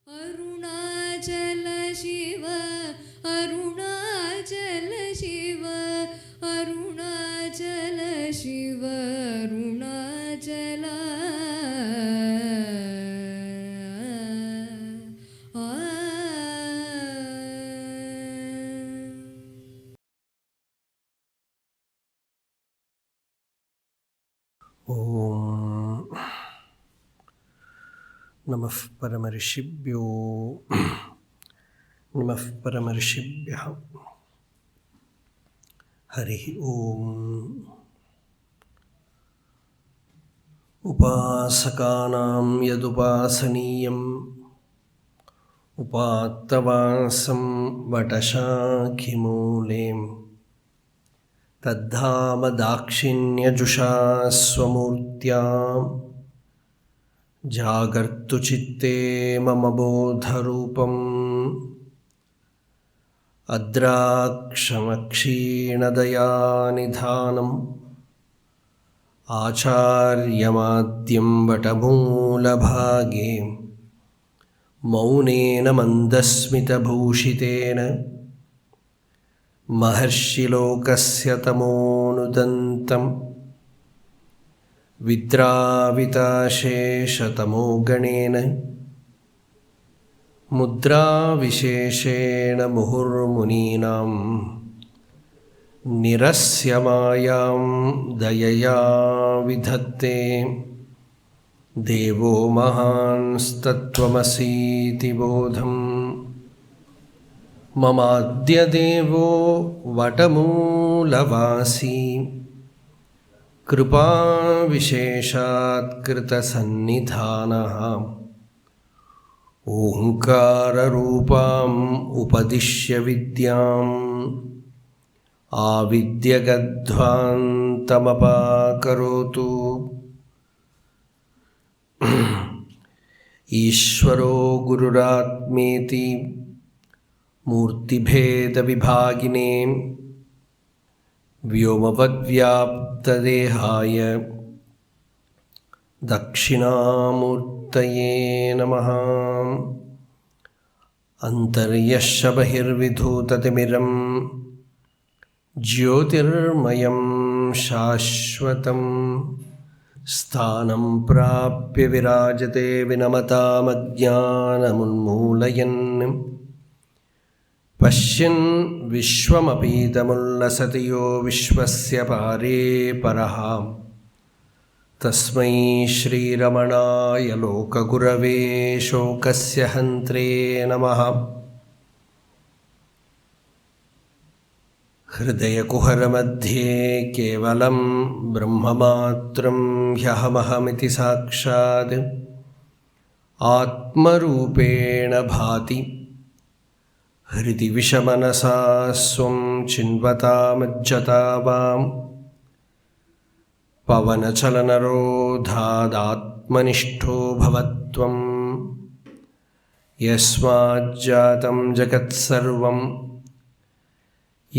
Arunachal Shiv Arunachal Shiv Arunachal Shiv Arunachal Om Namah Paramarishibhyo Namah Paramarishibhyah Harihi Om Upasakanam yadupasaniyam upattavasam vatashakimulem तद्धāma dakshinyajusha swamurtyam jagartu citte mama bodharupam adrakshamakshīṇadayānidhānam ācāryamadhyam vatamūlabhāge maunena mandasmita bhūshitena Maharshi lokasya tamonudantam vidravitashesha tamoganena mudra visheshena muhurmuninam nirasyamayam dayaya vidhatte devo mahanstattvamasīti bodham Mamadya devo vatamūlavāsī kripā visheshat krita sannidhānaha oṅkāra rūpām upadishya vidyām āvidyagadvāntamapākarotu Īśvaro gururātmeti Murtibheda vibhagine vyomavadvyaptadehaya dakshinamurtaye namaha antaryasya bahirvidhutatimiram jyotirmayam shashvatam sthanam prapya virajate vinamatam ajñānamunmūlayan Pashyan vishwamapītamullasati yo vishwasya pare paraha tasmai shri ramanāya lokagurave shokasya hantre namaha hridaya kuhara madhye kevalam brahmamatram hyahamaham sakshad atmarupena bhati Hridi vishamanasa swam chinvatāmajjatāvām pavanachalanarodhādatmanishto bhavatvam yasmājjātam jagatsarvam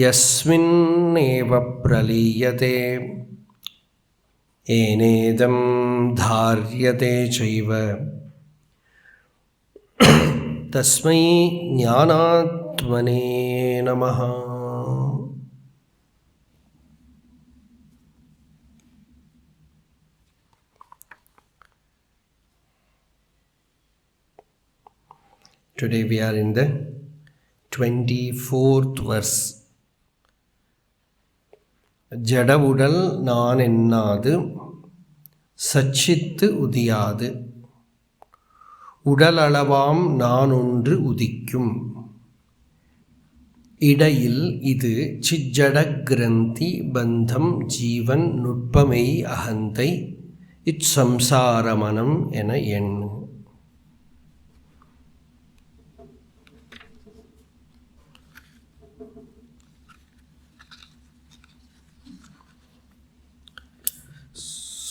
yasminneva pralīyate enedam dhāryate chaiva Tasmai jnānātmane namaha. Today we are in the 24th verse. jaḍavuḍaṉā ணeṇṉādu saccit udiyādu uḍalaḷavām nāṉoṇ udikkum iḍaiyil இது cit-jaḍa-giranthi bandham jīvaṉuṭpa meyyahandai i-c-samusāram என எண்ணு.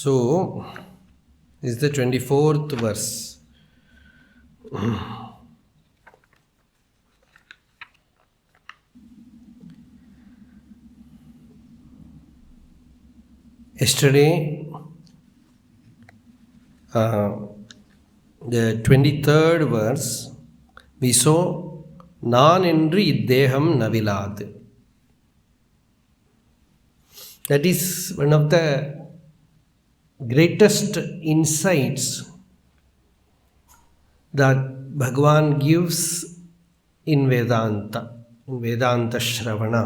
So, this is the 24th verse. Yesterday, the 23rd verse, விசோ நான் என்று இத்தேகம் நவிலாது. That is one of the greatest insights that Bhagavan gives in Vedanta Shravana,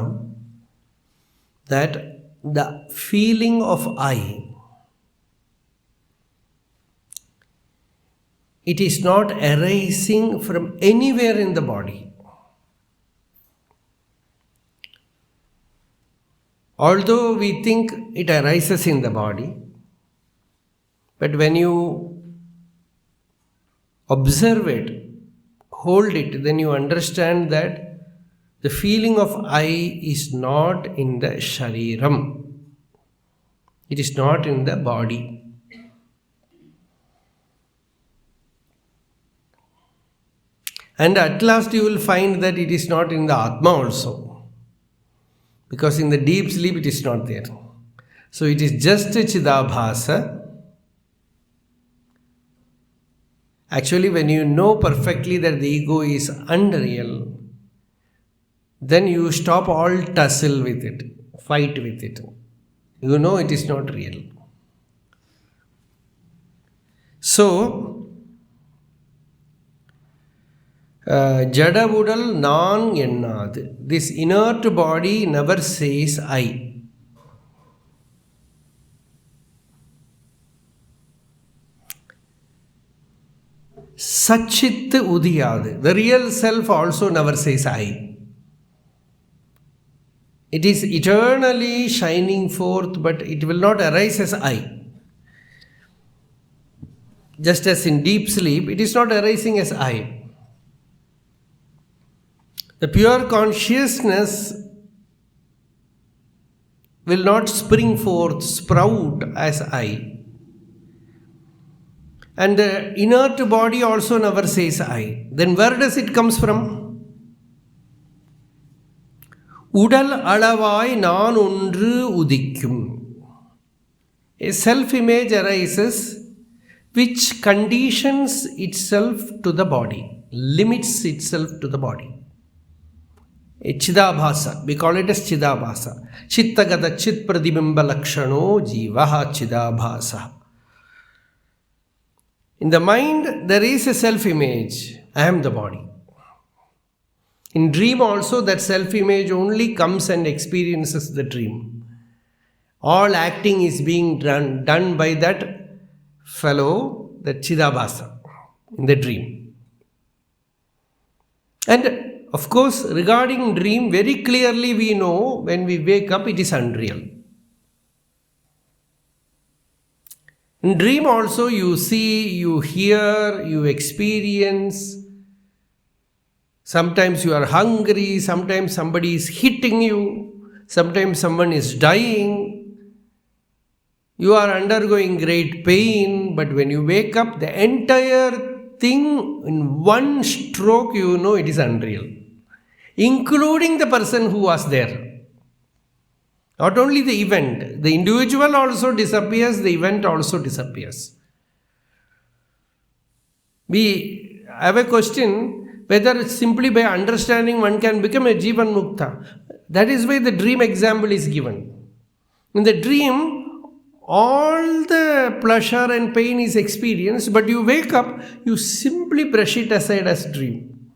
that the feeling of I, it is not arising from anywhere in the body. Although we think it arises in the body, but when you observe it, hold it, then you understand that the feeling of I is not in the shariram. It is not in the body. And at last you will find that it is not in the Atma also. Because in the deep sleep it is not there. So it is just a Chidabhasa. Actually, when you know perfectly that the ego is unreal, then you stop all tussle with it, fight with it. You know it is not real. So, jaḍavuḍaṉā, this inert body never says I. Saccit udiyādu, the real self also never says I. It is eternally shining forth, but it will not arise as I. Just as in deep sleep, it is not arising as I. The pure consciousness will not spring forth, sprout as I. And the inert body also never says I. Then where does it comes from? duḍalaḷavā nāṉoṉ udikkum. A self-image arises which conditions itself to the body, limits itself to the body. A chidabhasa, we call it as chidabhasa. Citta-gada-chit pradibimba-lakshano jīvaha chidabhasa. In the mind, there is a self-image. I am the body. In dream also, that self-image only comes and experiences the dream. All acting is being done by that fellow, that chidabhasa, in the dream. And of course, regarding dream, very clearly we know when we wake up, it is unreal. In dream also, you see, you hear, you experience. Sometimes you are hungry, sometimes somebody is hitting you, sometimes someone is dying. You are undergoing great pain, but when you wake up, the entire thing in one stroke, you know it is unreal, including the person who was there. Not only the event, the individual also disappears, the event also disappears. We have a question whether simply by understanding one can become a jīvaṉuṭpa. That is why the dream example is given. In the dream, all the pleasure and pain is experienced, but you wake up, you simply brush it aside as dream.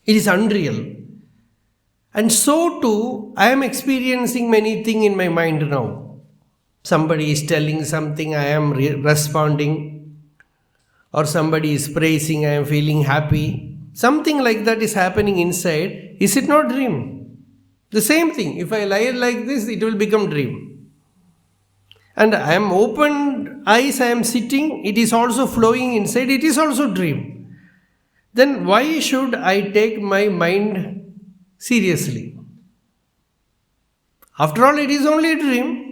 It is unreal. And so too, I am experiencing many things in my mind now. Somebody is telling something, I am responding. Or somebody is praising, I am feeling happy. Something like that is happening inside. Is it not dream? The same thing. If I lie like this, it will become dream. And I am open eyes, I am sitting, it is also flowing inside, it is also dream. Then why should I take my mind seriously? After all, it is only a dream.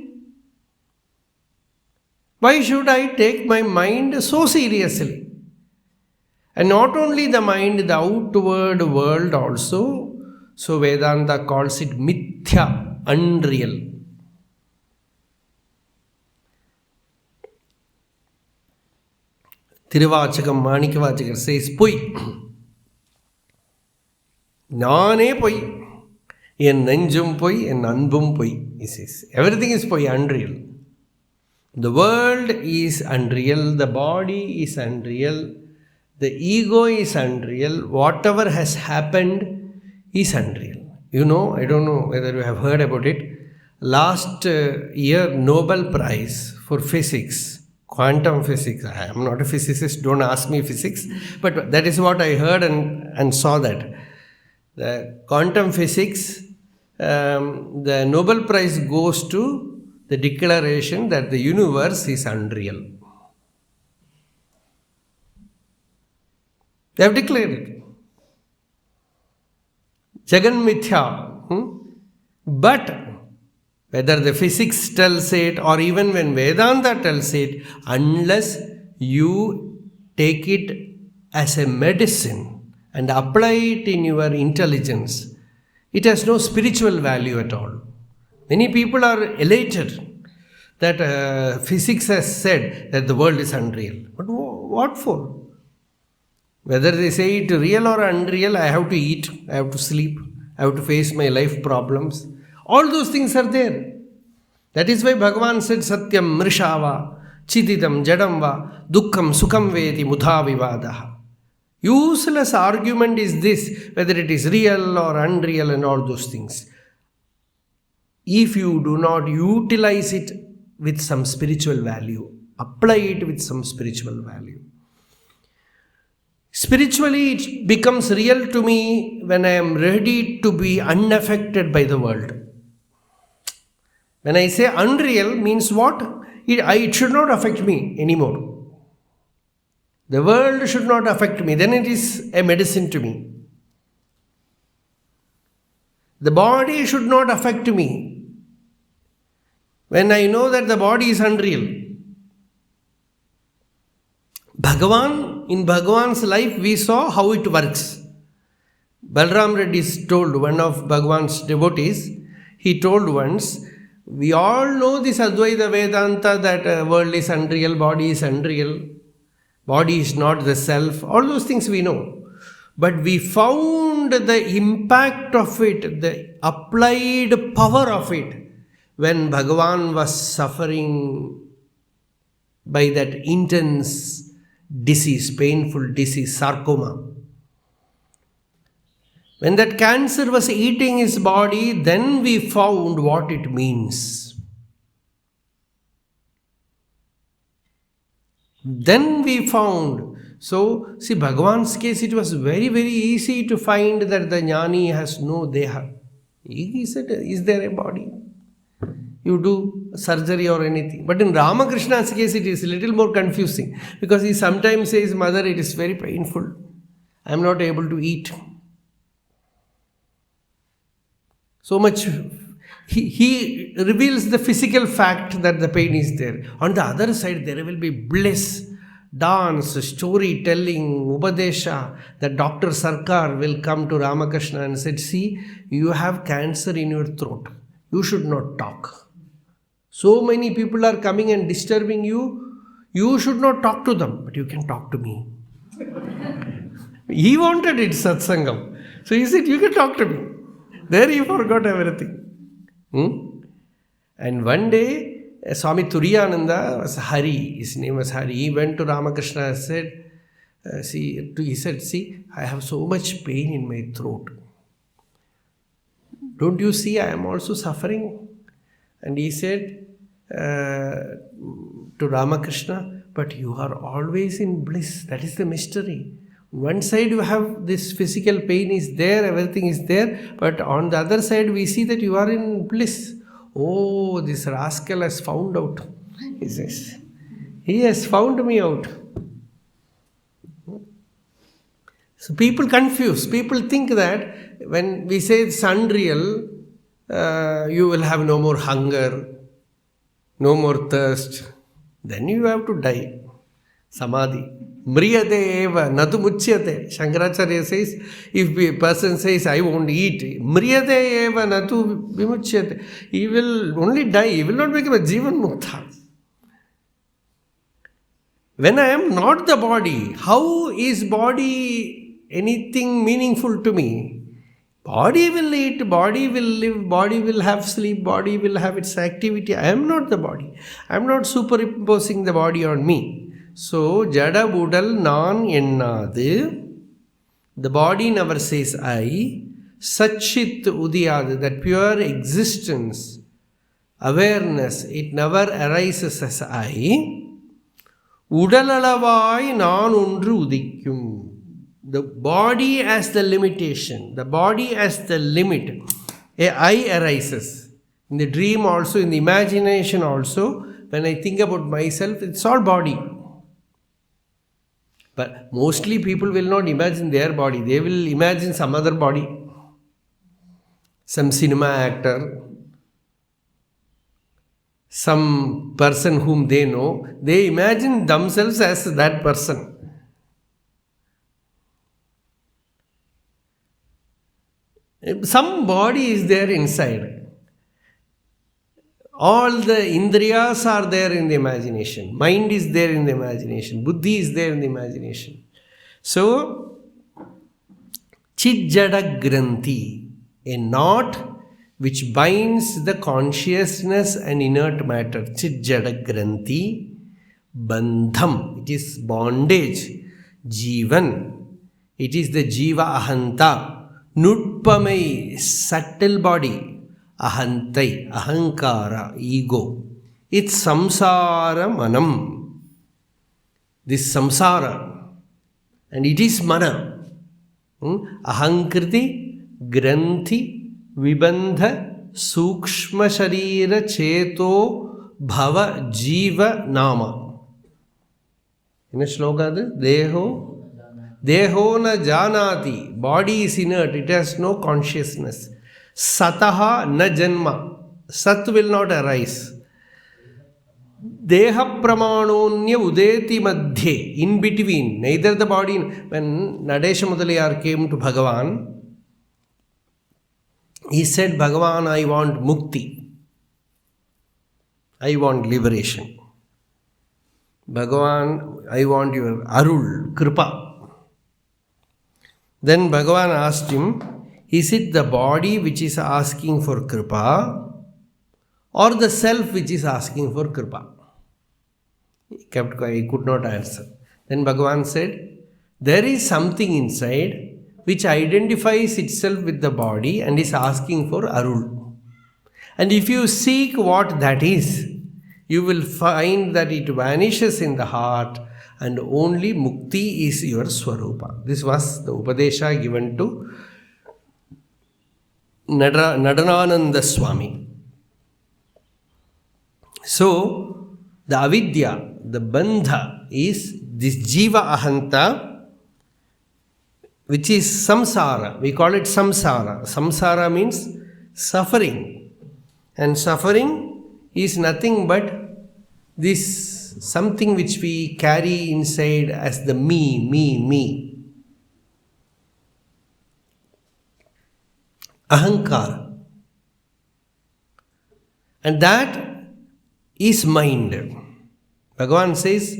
Why should I take my mind so seriously? And not only the mind, the outward world also. So Vedanta calls it mithya, unreal. Tiruvāchakam Manikavāchakar says, Poi. Nāne poi. En nenjum poi, en anbum poi. He says, everything is poi, unreal. The world is unreal, the body is unreal, the ego is unreal, whatever has happened is unreal. You know, I don't know whether you have heard about it. Last year, Nobel Prize for Physics, quantum physics. I am not a physicist, don't ask me physics, but that is what I heard and saw that. The quantum physics, the Nobel Prize goes to the declaration that the universe is unreal. They have declared it. Jagan mithya. But whether the physics tells it or even when Vedanta tells it, unless you take it as a medicine and apply it in your intelligence, it has no spiritual value at all. Many people are elated that physics has said that the world is unreal. But what for? Whether they say it real or unreal, I have to eat, I have to sleep, I have to face my life problems. All those things are there. That is why Bhagavan said, Satyam mrishava, chididam jadamva, dukkam sukham veti mudha vivadaha. Useless argument is this, whether it is real or unreal and all those things. If you do not utilize it with some spiritual value, apply it with some spiritual value. Spiritually, it becomes real to me when I am ready to be unaffected by the world. When I say unreal, means what? It should not affect me anymore. The world should not affect me. Then it is a medicine to me. The body should not affect me. When I know that the body is unreal. In Bhagavan's life, we saw how it works. Balram Reddy told, one of Bhagavan's devotees, he told once, we all know this Advaita Vedanta that world is unreal, body is unreal, body is not the self, all those things we know. But we found the impact of it, the applied power of it, when Bhagavan was suffering by that intense disease, painful disease, sarcoma. When that cancer was eating his body, then we found what it means. Then we found. So, see, Bhagavan's case, it was very, very easy to find that the jnani has no deha. He said, is there a body? You do surgery or anything. But in Ramakrishna's case, it is a little more confusing. Because he sometimes says, Mother, it is very painful. I am not able to eat. So much, he reveals the physical fact that the pain is there. On the other side, there will be bliss, dance, storytelling, upadesha. That Dr. Sarkar will come to Ramakrishna and said, see, you have cancer in your throat. You should not talk. So many people are coming and disturbing you. You should not talk to them, but you can talk to me. He wanted it, satsangam. So he said, you can talk to me. There he forgot everything. And one day, Swami Turiyananda was Hari. His name was Hari. He went to Ramakrishna and said, he said, see, I have so much pain in my throat. Don't you see I am also suffering? And he said to Ramakrishna, but you are always in bliss. That is the mystery. One side you have this physical pain is there, everything is there, but on the other side we see that you are in bliss. Oh, this rascal has found out. He says, he has found me out. So people confuse. People think that when we say it's unreal, you will have no more hunger, no more thirst. Then you have to die. Samadhi. Mriyate eva natu muchyate. Shankaracharya says, if a person says, I won't eat, mriyate eva natu vimuchyate. He will only die. He will not become a jīvaṉuṭpa. When I am not the body, how is body anything meaningful to me? Body will eat, body will live, body will have sleep, body will have its activity. I am not the body. I am not superimposing the body on me. So, jaḍavuḍaṉā eṉṉādu, the body never says I. Sat-cit udiyādu, that pure existence, awareness, it never arises as I. Uḍalaḷavā nāṉoṉ udikkum. The body as the limitation, the body as the limit. A I arises. In the dream also, in the imagination also, when I think about myself, it's all body. But mostly people will not imagine their body. They will imagine some other body. Some cinema actor, some person whom they know, they imagine themselves as that person. Some body is there inside. All the indriyas are there in the imagination. Mind is there in the imagination. Buddhi is there in the imagination. So, cit-jaḍa-giranthi, a knot which binds the consciousness and inert matter. Cit-jaḍa-giranthi, bandham, it is bondage. Jīvan, it is the jīvaṇuṭpa. ṇutpamai, subtle body. Ahantai, ahankara, ego. It's sāramāṇam. This samsara. And it is mana. Ahankriti, granthi, vibandha, sukshma sharira, cheto, bhava, jiva, nama. In a shloka, deho. Deho na janati, body is inert, it has no consciousness. Sataha na janma, sat will not arise. Deha pramanonya udeti madhye, in between, neither the body. When Nadesha Mudaliyar came to Bhagavan, he said, Bhagavan, I want mukti. I want liberation. Bhagavan, I want your arul, kripa. Then Bhagavan asked him, is it the body which is asking for kripa or the self which is asking for kripa? He kept quiet, he could not answer. Then Bhagavan said, there is something inside which identifies itself with the body and is asking for arul. And if you seek what that is, you will find that it vanishes in the heart and only mukti is your swarupa. This was the upadesha given to Nadanananda Swami. So, the avidya, the bandha is this jiva ahanta, which is samsara. We call it samsara. Samsara means suffering. And suffering is nothing but this something which we carry inside as the me. Ahankara. And that is mind. Bhagavan says,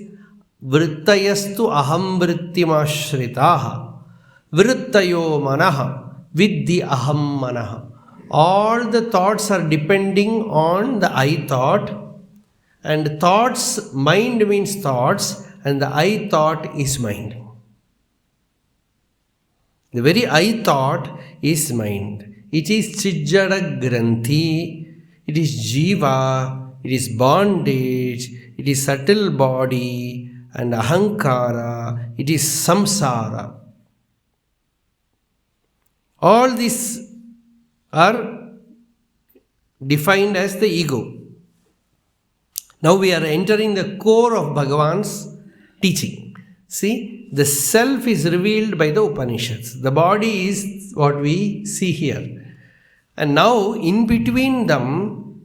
vrittayastu aham vrittimashritaha vrittayo manaha vidhi aham manaha. All the thoughts are depending on the I thought, and thoughts, mind means thoughts, and the I thought is mind. The very I thought is mind. It is cit-jaḍa-giranthi, it is jiva, it is bondage, it is subtle body, and ahankara, it is samsara. All these are defined as the ego. Now we are entering the core of Bhagavan's teaching. See, the self is revealed by the Upanishads. The body is what we see here. And now, in between them,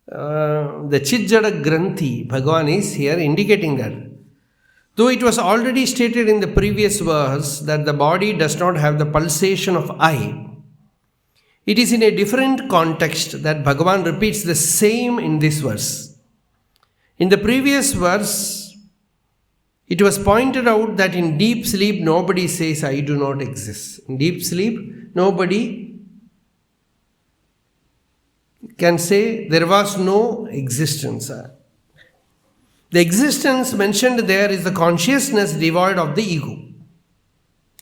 the cit-jaḍa-giranthi, Bhagavan is here indicating that. Though it was already stated in the previous verse that the body does not have the pulsation of I, it is in a different context that Bhagavan repeats the same in this verse. In the previous verse, It was pointed out that in deep sleep, nobody says, I do not exist. In deep sleep, nobody can say there was no existence. The existence mentioned there is the consciousness devoid of the ego.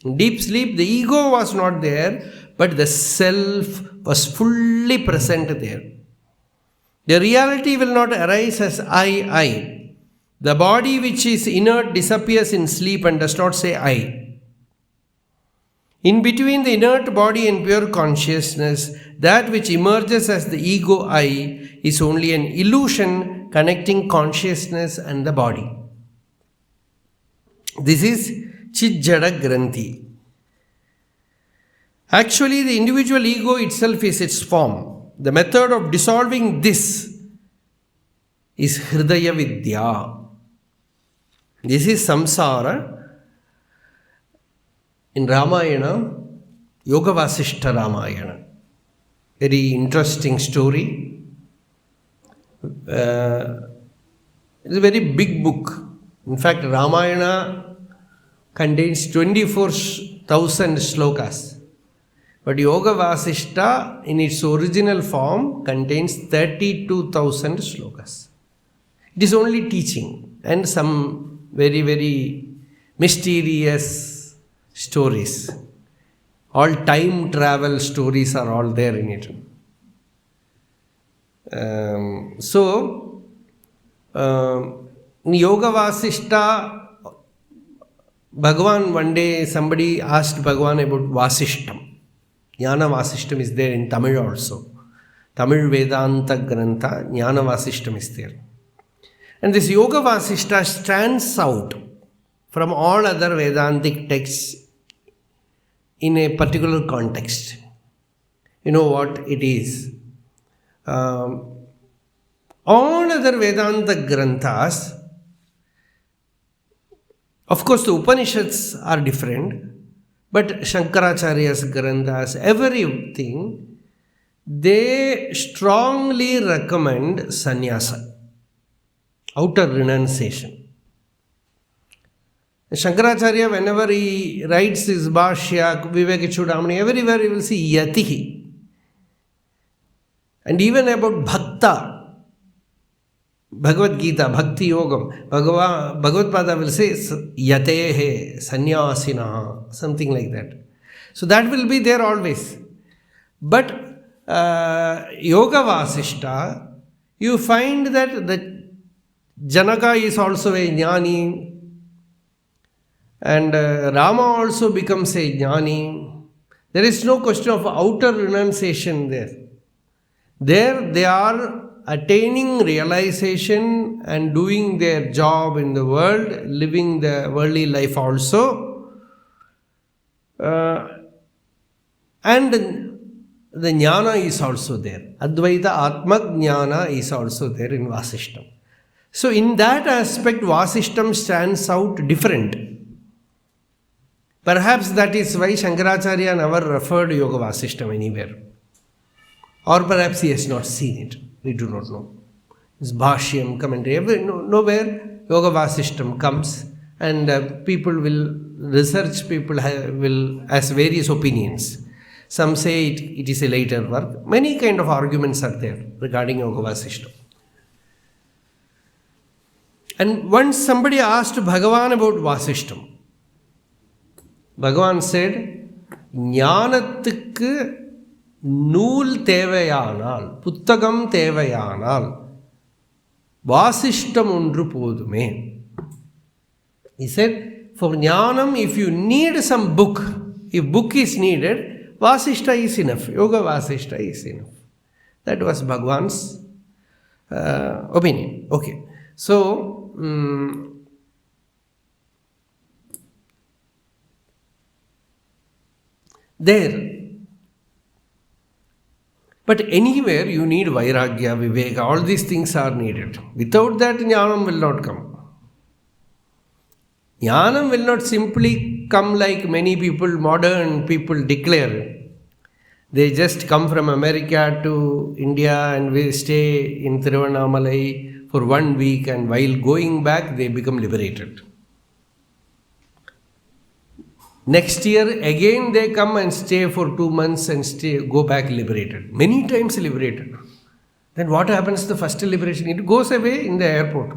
In deep sleep, the ego was not there, but the self was fully present there. The reality will not arise as I. The body which is inert disappears in sleep and does not say I. In between the inert body and pure consciousness, that which emerges as the ego I is only an illusion connecting consciousness and the body. This is cit-jaḍa-giranthi. Actually, the individual ego itself is its form. The method of dissolving this is ḥṛdaya-vidya. This is samsara. In Ramayana, Yoga Vasishtha Ramayana. Very interesting story. It's a very big book. In fact, Ramayana contains 24,000 slokas. But Yoga Vasishtha in its original form contains 32,000 slokas. It is only teaching and some very, very mysterious stories. All time travel stories are all there in it. In Yoga Vasishtha, Bhagavan, one day somebody asked Bhagavan about Vasishtam. Jnana Vasishtam is there in Tamil also. Tamil Vedanta Grantha, Jnana Vasishtam is there. And this Yoga Vasishta stands out from all other Vedantic texts in a particular context. You know what it is? All other Vedanta Granthas, of course the Upanishads are different, but Shankaracharya's Granthas, everything, they strongly recommend sannyasa, outer renunciation. Shankaracharya, whenever he writes his Bhashya, Vivekachudamani, everywhere you will see yatihi. And even about bhakta, Bhagavad Gita, Bhakti Yogam, Bhagavad Pada will say yatehe, sannyasina, something like that. So that will be there always. But Yoga Vasishta, you find that the Janaka is also a jnani, and Rama also becomes a jnani. There is no question of outer renunciation there. There they are attaining realization and doing their job in the world, living the worldly life also. And the jnana is also there. Advaita Atma Jnana is also there in Vasishtam. So in that aspect, Vasishtam stands out different. Perhaps that is why Shankaracharya never referred Yoga Vasishtam anywhere. Or perhaps he has not seen it. We do not know. His Bhashyam, commentary, nowhere Yoga Vasishtam comes, and people will research, people will has various opinions. Some say it is a later work. Many kind of arguments are there regarding Yoga Vasishtam. And once somebody asked Bhagavan about Vasishtam, Bhagavan said, ஞானத்துக்கு நூல் தேவையானால், புத்தகம் தேவையானால், வாசிஷ்டம் ஒன்று போதுமே. He said, for jnanam, if you need some book, if book is needed, Vasishta is enough. Yoga Vasishta is enough. That was Bhagavan's opinion. Okay. So, there. But anywhere you need Vairagya, Viveka, all these things are needed. Without that, Jnanam will not come. Jnanam will not simply come like many people, modern people declare. They just come from America to India and we stay in Tiruvannamalai for 1 week, and while going back they become liberated. Next year, again they come and stay for 2 months and go back liberated. Many times liberated. Then what happens to the first liberation? It goes away in the airport.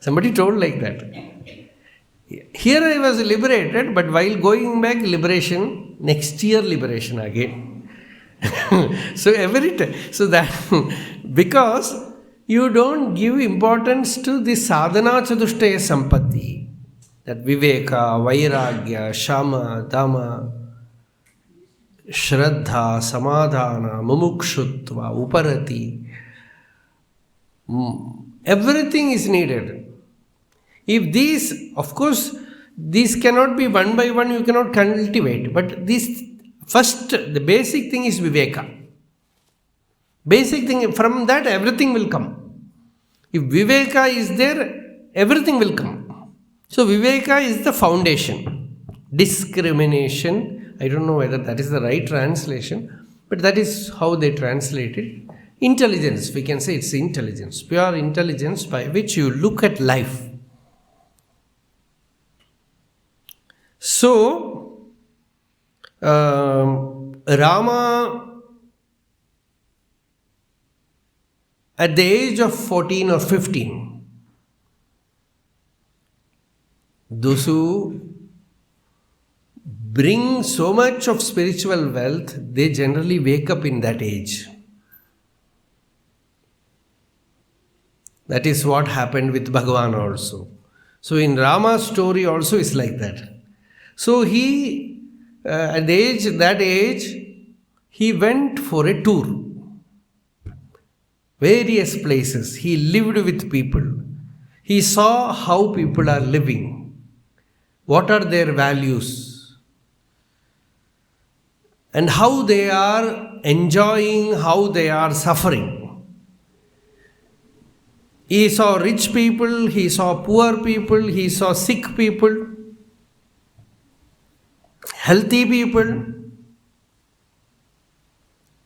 Somebody told like that. Here I was liberated, but while going back, liberation, next year liberation again. So every time, so that, because you don't give importance to the sadhana chatushtaya sampatti, that viveka, vairagya, shama, dhamma, shraddha, samadhana, mumukshutva, uparati, everything is needed. If these, of course, these cannot be one by one, you cannot cultivate. But this first, the basic thing is viveka. Basic thing, from that everything will come. If viveka is there, everything will come. So viveka is the foundation. Discrimination, I don't know whether that is the right translation, but that is how they translate it. Intelligence, we can say it's intelligence, pure intelligence by which you look at life. So, Rama, at the age of 14 or 15, those who bring so much of spiritual wealth, they generally wake up in that age. That is what happened with Bhagavan also. So in Rama's story also is like that. So he, at that age, he went for a tour. Various places. He lived with people. He saw how people are living. What are their values? And how they are enjoying, how they are suffering. He saw rich people, he saw poor people, he saw sick people, healthy people,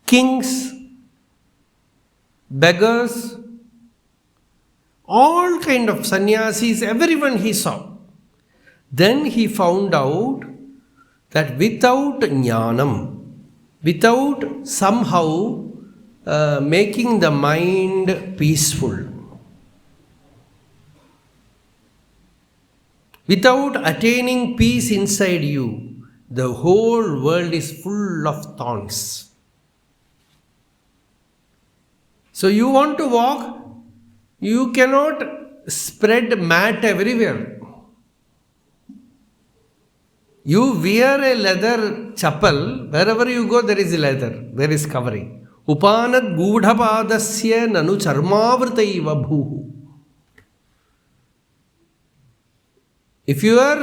kings, beggars, all kind of sannyasis, everyone he saw. Then he found out that without jnanam, without somehow making the mind peaceful, without attaining peace inside you, the whole world is full of thorns. So you want to walk, you cannot spread mat everywhere. You wear a leather chappal, wherever you go there is leather, there is covering. Upanad gūಢಪಾದಸ್ಯ nanu charmāvritaiva bhūhu. If your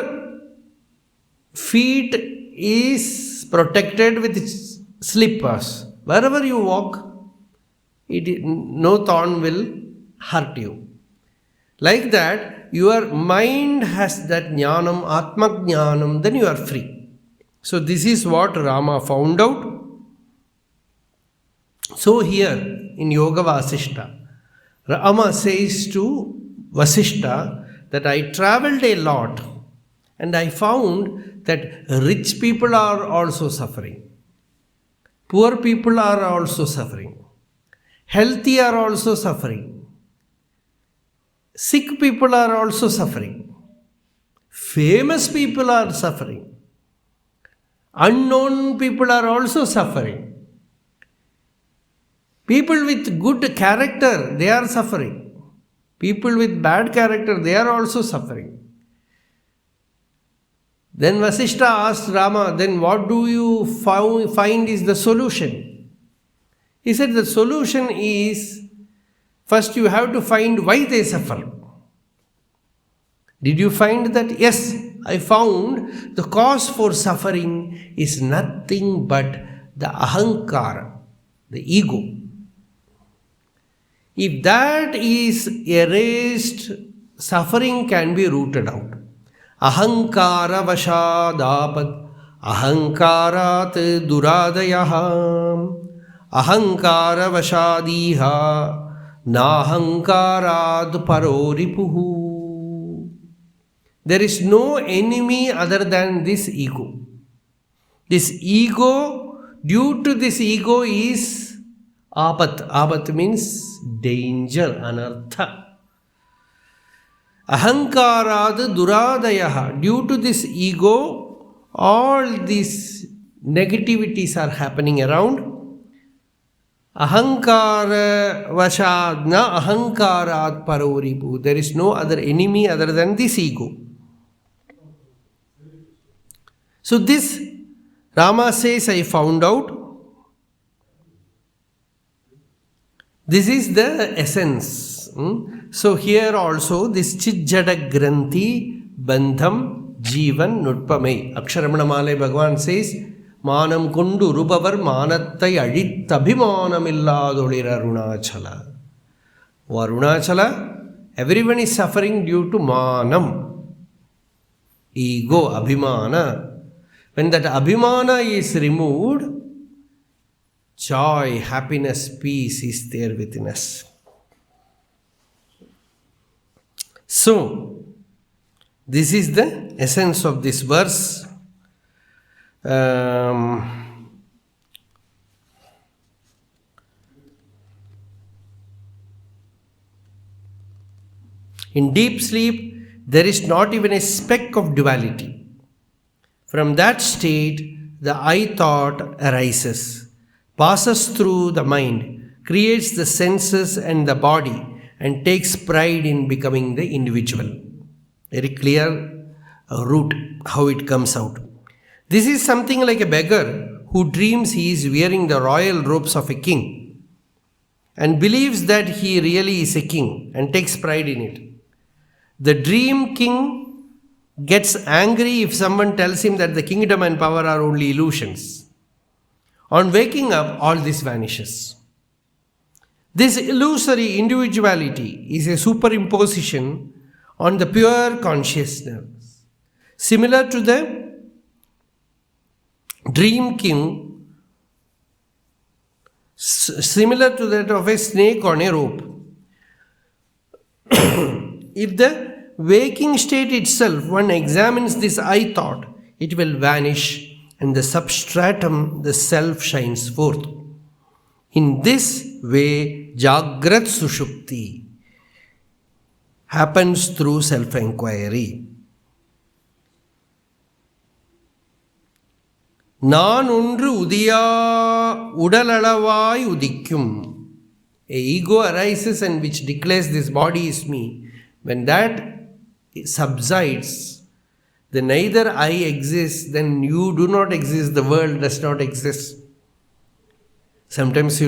feet is protected with slippers, wherever you walk, no thorn will hurt you. Like that, your mind has that jnanam, atma jnanam, then you are free. So this is what Rama found out. So here in Yoga Vasishta, Rama says to Vasishta that I travelled a lot and I found that rich people are also suffering. Poor people are also suffering. Healthy are also suffering. Sick people are also suffering. Famous people are suffering. Unknown people are also suffering. People with good character, they are suffering. People with bad character, they are also suffering. Then Vasishta asked Rama, then what do you find is the solution? He said the solution is, first you have to find why they suffer. Did you find that? Yes, I found the cause for suffering is nothing but the ahankara, the ego. If that is erased, suffering can be rooted out. Ahankara vashādāpat ahankarat duradayah ahankara vashādīha nāhankarād paroripuhu. There is no enemy other than this ego. This ego, due to this ego is apat. Apat means danger, anartha. Ahankarād duradaya. Due to this ego, all these negativities are happening around. Ahankara vashadna ahankarat paroripu. There is no other enemy other than this ego. So this, Rama says, I found out. This is the essence. So here also this cit-jaḍa-giranthi bandham jīvaṉuṭpa. Aksharamana Bhagavan says, Manam kundu rupavar manattai adittabhimanamilladolira arunachala. O Arunachala, everyone is suffering due to manam, ego, abhimana. When that abhimana is removed, joy, happiness, peace is there within us. So, this is the essence of this verse. In deep sleep, there is not even a speck of duality. From that state, the I thought arises, passes through the mind, creates the senses and the body, and takes pride in becoming the individual. Very clear route how it comes out. This is something like a beggar who dreams he is wearing the royal robes of a king and believes that he really is a king and takes pride in it. The dream king gets angry if someone tells him that the kingdom and power are only illusions. On waking up, all this vanishes. This illusory individuality is a superimposition on the pure consciousness, similar to the dream king, similar to that of a snake on a rope. If the waking state itself, one examines this I thought, it will vanish and the substratum, the self, shines forth. In this way, Jagrat Sushupti happens through self-inquiry. nāṉoṉ udiyādu udikkum. A ego arises and which declares this body is me. When that subsides, then neither I exist, then you do not exist, the world does not exist. Sometimes,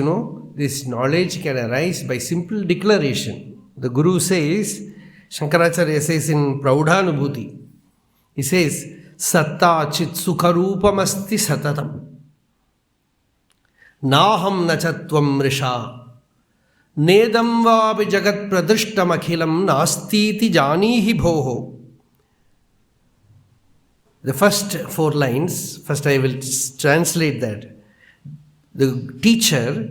this knowledge can arise by simple declaration. The Guru says, Shankaracharya says in Praudhanubhuti, he says, sat-cit sukharupamasti satatam nāham nachatvam risha nedam vāpi jagat pradrishtam akhilam nāstīti jānīhi bhoho. The first 4 lines, first I will translate that. The teacher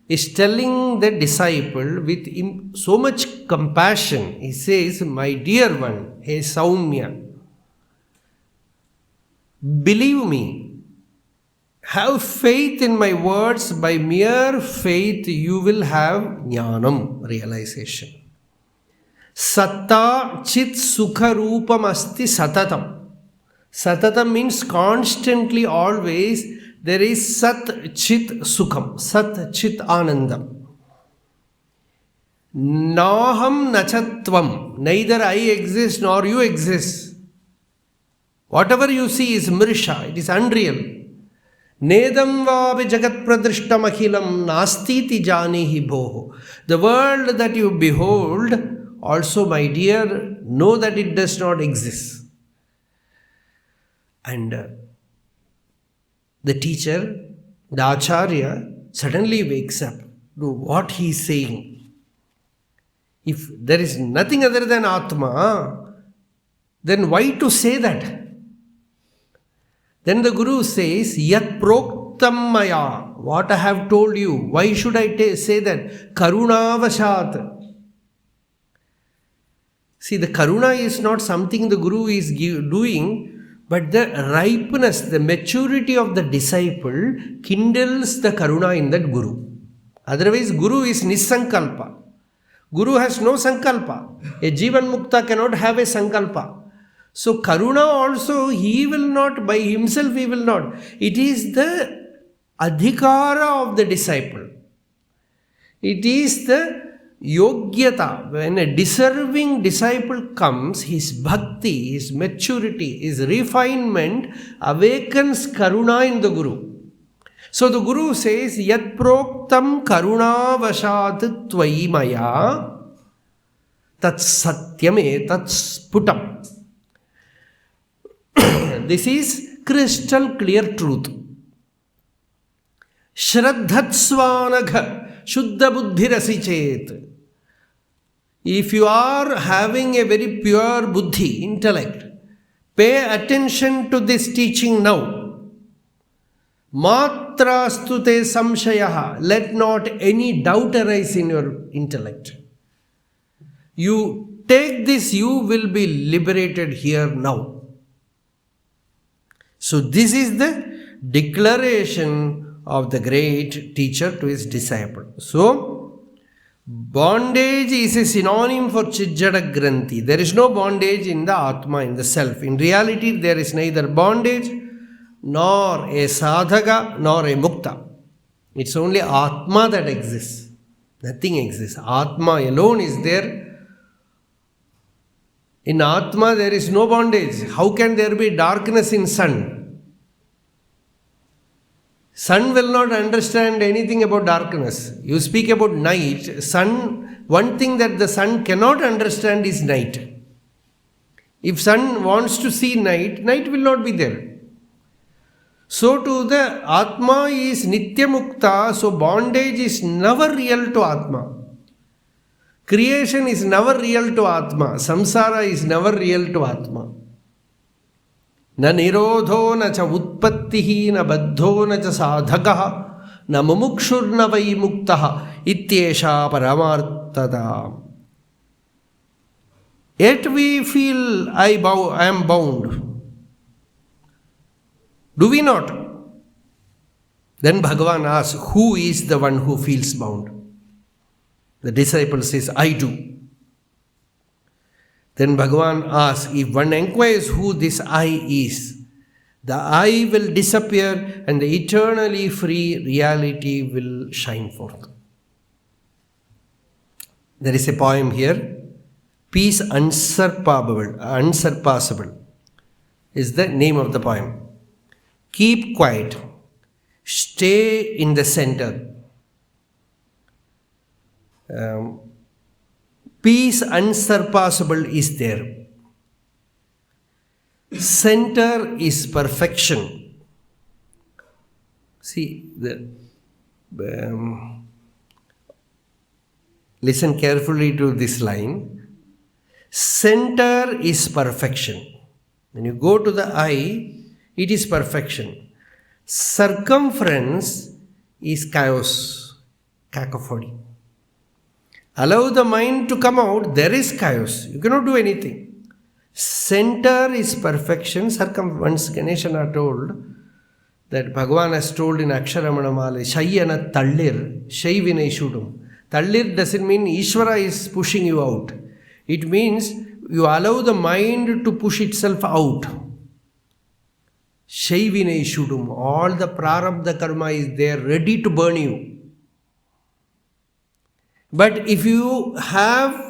is telling the disciple with so much compassion. He says, my dear one, hey Saumya, believe me, have faith in my words. By mere faith, you will have jnanam, realization. Sat-cit sukharupamasti satatam. Satatam means constantly, always, there is sat-cit sukham, sat-cit anandam. Nāham nachatvam, neither I exist nor you exist. Whatever you see is mrisha, it is unreal. Nedam vāpi jagat pradrishtam akhilam nāstīti jānīhi bhoho. The world that you behold, also, my dear, know that it does not exist. And the teacher, the acharya, suddenly wakes up to what he is saying. If there is nothing other than Atma, then why to say that? Then the Guru says, Yat proktam maya, what I have told you, why should I say that? Karunavashat. See, the karuna is not something the Guru is doing, but the ripeness, the maturity of the disciple kindles the karuna in that Guru. Otherwise, Guru is nisankalpa. Guru has no sankalpa. A jīvaṇuṭpa cannot have a sankalpa. So, karuna also, he will not, by himself he will not. It is the adhikara of the disciple. It is the yogyata. When a deserving disciple comes, his bhakti, his maturity, his refinement awakens karuna in the Guru. So the Guru says, Yat proktam karuna vashat tvayi maya tat satyam tat sputam. This is crystal clear truth. Shraddhatsvanagha shuddha buddhirasi chet. If you are having a very pure buddhi, intellect, pay attention to this teaching now. Matrastute samshayaha. Let not any doubt arise in your intellect. You take this, you will be liberated here now. So this is the declaration of the great teacher to his disciple. So, bondage is a synonym for cit-jaḍa-giranthi. There is no bondage in the Atma, in the self. In reality, there is neither bondage nor a sadhaka nor a mukta. It's only Atma that exists. Nothing exists. Atma alone is there. In Atma there is no bondage. How can there be darkness in sun? Sun will not understand anything about darkness. You speak about night. Sun, one thing that the sun cannot understand is night. If sun wants to see night, night will not be there. So to the Atma is Nitya Mukta, so bondage is never real to Atma. Creation is never real to Atma. Samsara is never real to Atma. Na nirodho na cha utpattihi na baddho na cha sadhakaha na mumukshur na vai muktaha ityesha paramartada. Yet we feel I am bound. Do we not? Then Bhagavan asks, who is the one who feels bound? The disciple says, I do. Then Bhagavan asks, if one inquires who this I is, the I will disappear and the eternally free reality will shine forth. There is a poem here, Peace Unsurpassable is the name of the poem. Keep quiet. Stay in the center. Peace unsurpassable is there. Center is perfection. See, listen carefully to this line. Center is perfection. When you go to the I, it is perfection. Circumference is chaos, cacophony. Allow the mind to come out, there is chaos. You cannot do anything. Center is perfection. Once Ganeshan told that Bhagavan has told in Aksharamana Mala, Shayyana Tallir, Shaivinai Shudum. Tallir doesn't mean Ishvara is pushing you out. It means you allow the mind to push itself out. Shaivinai Shudum. All the prarabdha karma is there ready to burn you. But if you have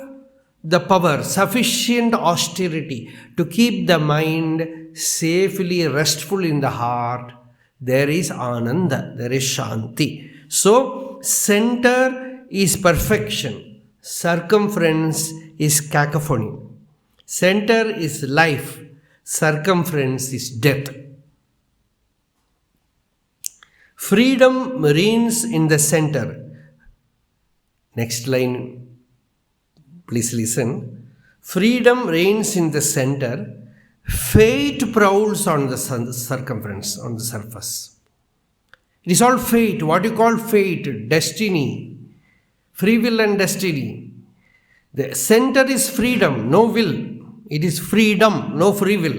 the power, sufficient austerity to keep the mind safely restful in the heart, there is ananda, there is shanti. So, center is perfection. Circumference is cacophony. Center is life. Circumference is death. Freedom reigns in the center. Next line, please listen. Freedom reigns in the center. Fate prowls on the circumference, on the surface. It is all fate. What you call fate, destiny, free will and destiny. The center is freedom, no will. It is freedom, no free will.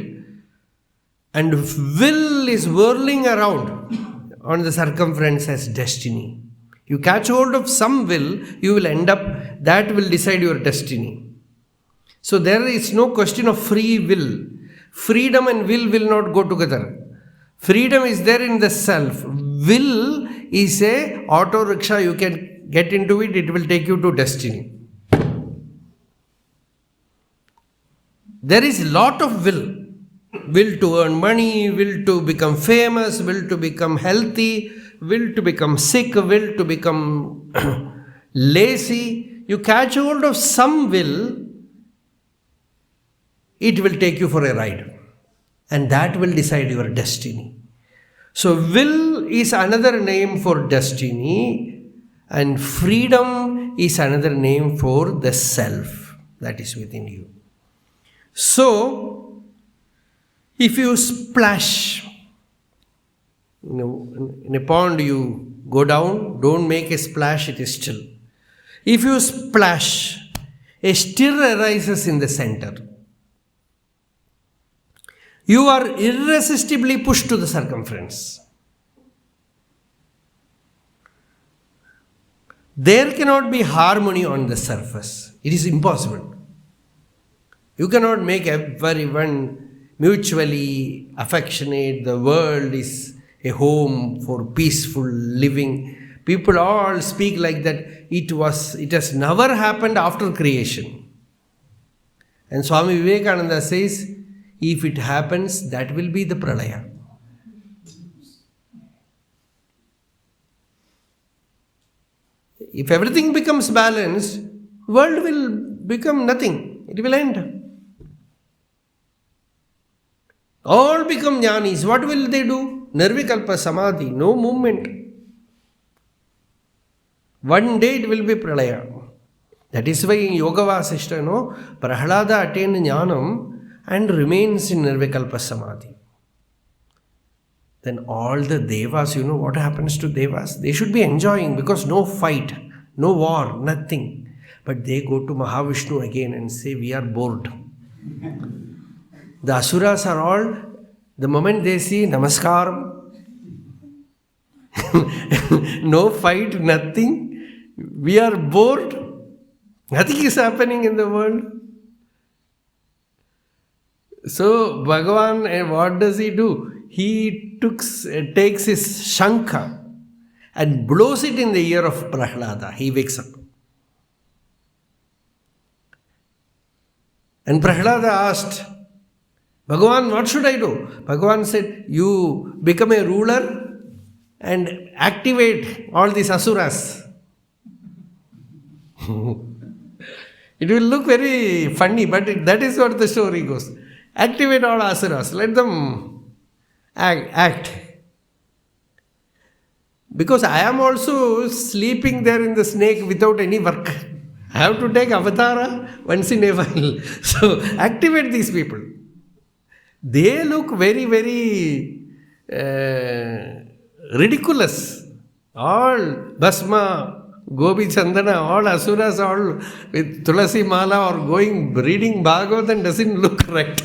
And will is whirling around on the circumference as destiny. You catch hold of some will, you will end up, that will decide your destiny. So there is no question of free will. Freedom and will not go together. Freedom is there in the self. Will is a auto rickshaw. You can get into it, it will take you to destiny. There is a lot of will. Will to earn money, will to become famous, will to become healthy, will to become sick, will to become lazy. You catch hold of some will, it will take you for a ride. And that will decide your destiny. So will is another name for destiny, and freedom is another name for the self that is within you. So, if you splash, in a pond you go down, don't make a splash, it is still. If you splash, a stir arises in the center. You are irresistibly pushed to the circumference. There cannot be harmony on the surface. It is impossible. You cannot make everyone mutually affectionate. The world is a home for peaceful living. People all speak like that. It has never happened after creation. And Swami Vivekananda says, if it happens, that will be the pralaya. If everything becomes balanced, world will become nothing. It will end. All become jnanis. What will they do? Nirvikalpa samadhi, no movement. One day it will be pralaya. That is why in Yoga Vasishta, Prahlada attained jnanam and remains in nirvikalpa samadhi. Then all the devas, what happens to devas? They should be enjoying because no fight, no war, nothing. But they go to Mahavishnu again and say, we are bored. The asuras are all, the moment they see namaskaram, no fight, nothing, we are bored, nothing is happening in the world. So Bhagavan, what does he do? He takes his shankha and blows it in the ear of Prahlada. He wakes up. And Prahlada asked, Bhagavan, what should I do? Bhagavan said, you become a ruler and activate all these asuras. It will look very funny, but that is what the story goes. Activate all asuras. Let them act. Because I am also sleeping there in the snake without any work. I have to take avatara once in a while. So activate these people. They look very, very ridiculous. All Bhasma, Gopi Chandana, all asuras, all with Tulasi Mala or reading Bhagavatam doesn't look right.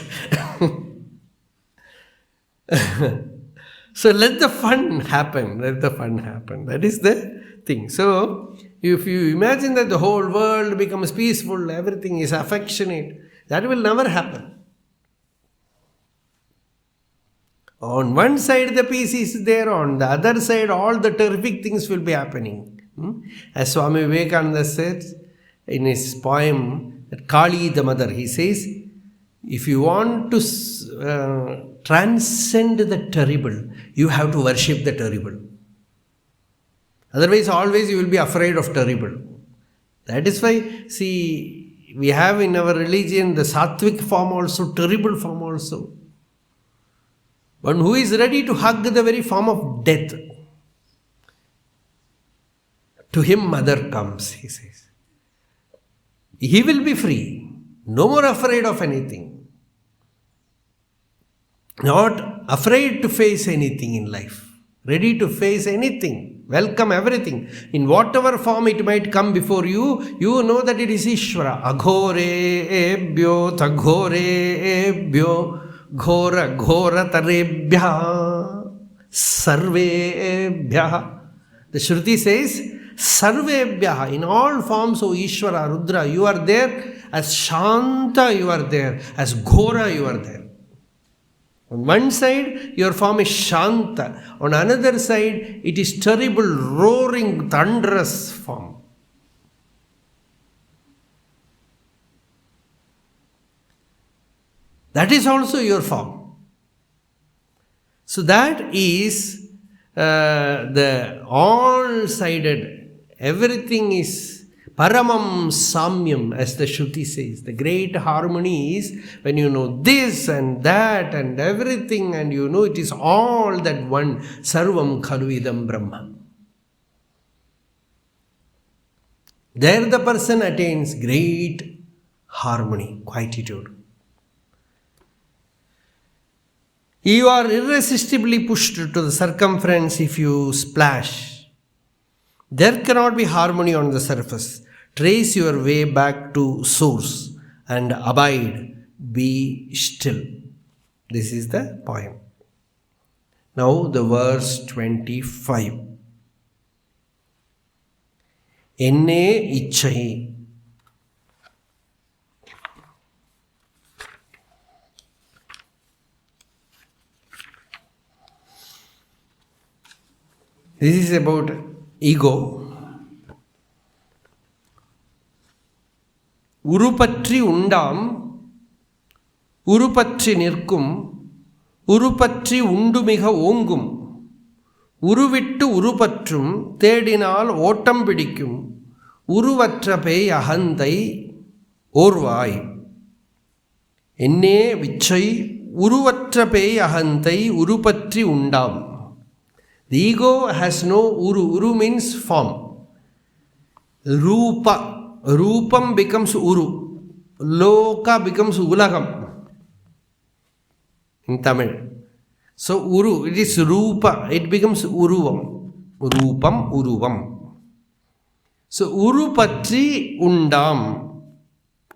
So let the fun happen. Let the fun happen. That is the thing. So if you imagine that the whole world becomes peaceful, everything is affectionate, that will never happen. On one side the peace is there, on the other side all the terrific things will be happening. As Swami Vivekananda says in his poem, that Kali the mother, he says, if you want to transcend the terrible, you have to worship the terrible. Otherwise always you will be afraid of terrible. That is why, see, we have in our religion the sattvic form also, terrible form also. One who is ready to hug the very form of death. To him mother comes, he says. He will be free, no more afraid of anything. Not afraid to face anything in life, ready to face anything. welcome everything. In whatever form it might come before you, you know that it is Ishvara. Aghorebhyo taghorebhyo ghora ghora tarebhya sarvebhya. The Shruti says, sarvebhya, in all forms, O Ishvara, Rudra, you are there. As Shanta, you are there. As Ghora, you are there. On one side, your form is Shanta. On another side, it is terrible, roaring, thunderous form. That is also your form. So that is the all-sided. Everything is Paramam Samyam, as the Shruti says. The great harmony is when you know this and that and everything, and you know it is all that one. Sarvam khalu idam Brahma. There the person attains great harmony, quietude. You are irresistibly pushed to the circumference if you splash. There cannot be harmony on the surface. Trace your way back to source and abide, be still. This is the poem. Now the verse 25. Enne ichchai. This is about ego. உருப்பற்றி உண்டாம் உருப்பற்றி நிற்கும் உருப்பற்றி உண்டுமிக ஓங்கும் உருவிட்டு உருப்பற்றும் தேடினால் ஓட்டம் பிடிக்கும் உருவற்ற பேய் அகந்தை ஓர்வாய். என்னே விச்சை உருவற்ற பேய் அகந்தை உருப்பற்றி உண்டாம். The ego has no uru. Uru means form. Rupa. Rupam becomes uru. Loka becomes ulagam in Tamil. So uru, it is rupa. It becomes uruvam. Rupam, uruvam. So uru patri undam.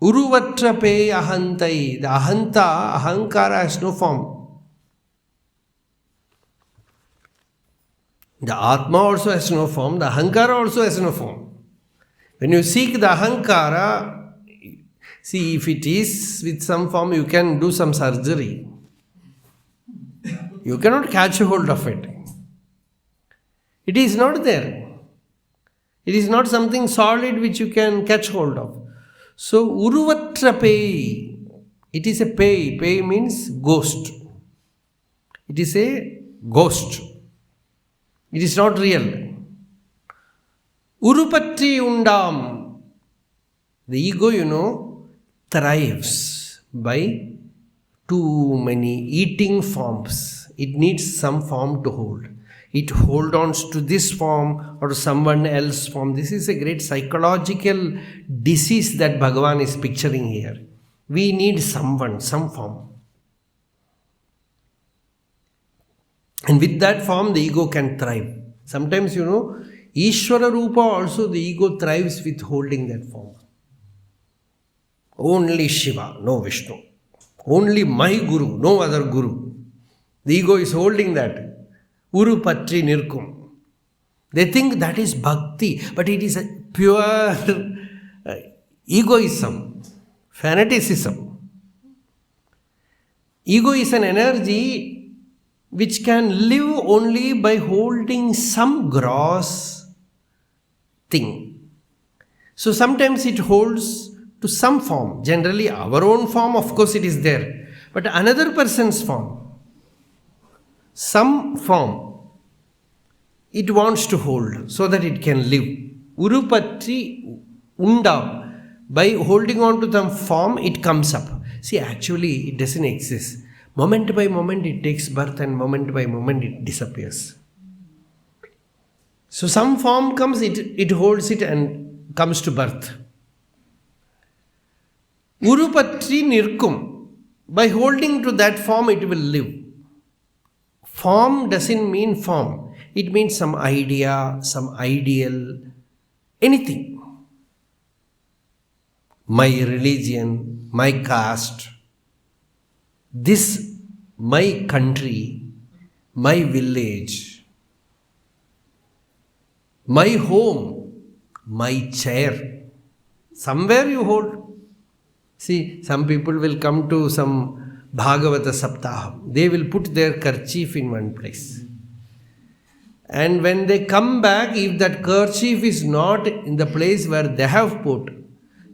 Uruvatra pe ahantai. The ahanta, ahankara has no form. The Atma also has no form. The Ahankara also has no form. When you seek the Ahankara, see, if it is with some form, you can do some surgery. You cannot catch hold of it. It is not there. It is not something solid which you can catch hold of. So, Uruvatra Pei, it is a Pei. Pei means ghost. It is a ghost. It is not real. Urupatri undam. The ego, thrives by too many eating forms. It needs some form to hold. It holds on to this form or someone else's form. This is a great psychological disease that Bhagavan is picturing here. We need someone, some form. And with that form, the ego can thrive. Sometimes, Ishvara Rupa also, the ego thrives with holding that form. Only Shiva, no Vishnu. Only my Guru, no other Guru. The ego is holding that. Uru Patri Nirkum. They think that is bhakti, but it is a pure egoism, fanaticism. Ego is an energy which can live only by holding some gross thing. So sometimes it holds to some form. Generally our own form, of course it is there. But another person's form, some form, it wants to hold so that it can live. Urupatri undam. By holding on to some form, it comes up. See, actually it doesn't exist. Moment by moment it takes birth and moment by moment it disappears. So some form comes, it holds it and comes to birth. Urupatri nirkum. By holding to that form it will live. Form doesn't mean form. It means some idea, some ideal, anything. My religion, my caste, this, my country, my village, my home, my chair. Somewhere you hold. See, some people will come to some Bhagavata Saptaham. They will put their kerchief in one place. And when they come back, if that kerchief is not in the place where they have put,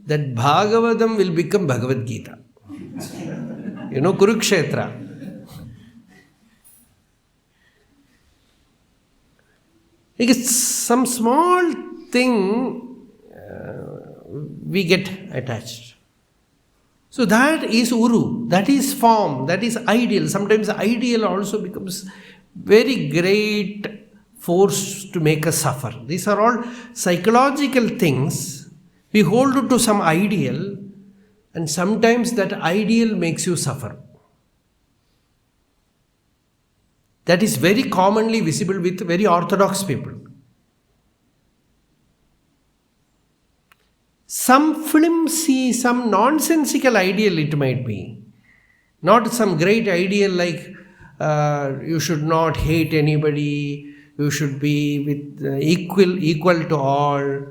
that Bhagavatam will become Bhagavad Gita. You know, Kurukshetra. Because some small thing we get attached. So that is uru, that is form, that is ideal. Sometimes ideal also becomes very great force to make us suffer. These are all psychological things. We hold to some ideal, and sometimes that ideal makes you suffer. That is very commonly visible with very orthodox people. Some flimsy, some nonsensical ideal it might be. Not some great ideal like you should not hate anybody, you should be with equal to all,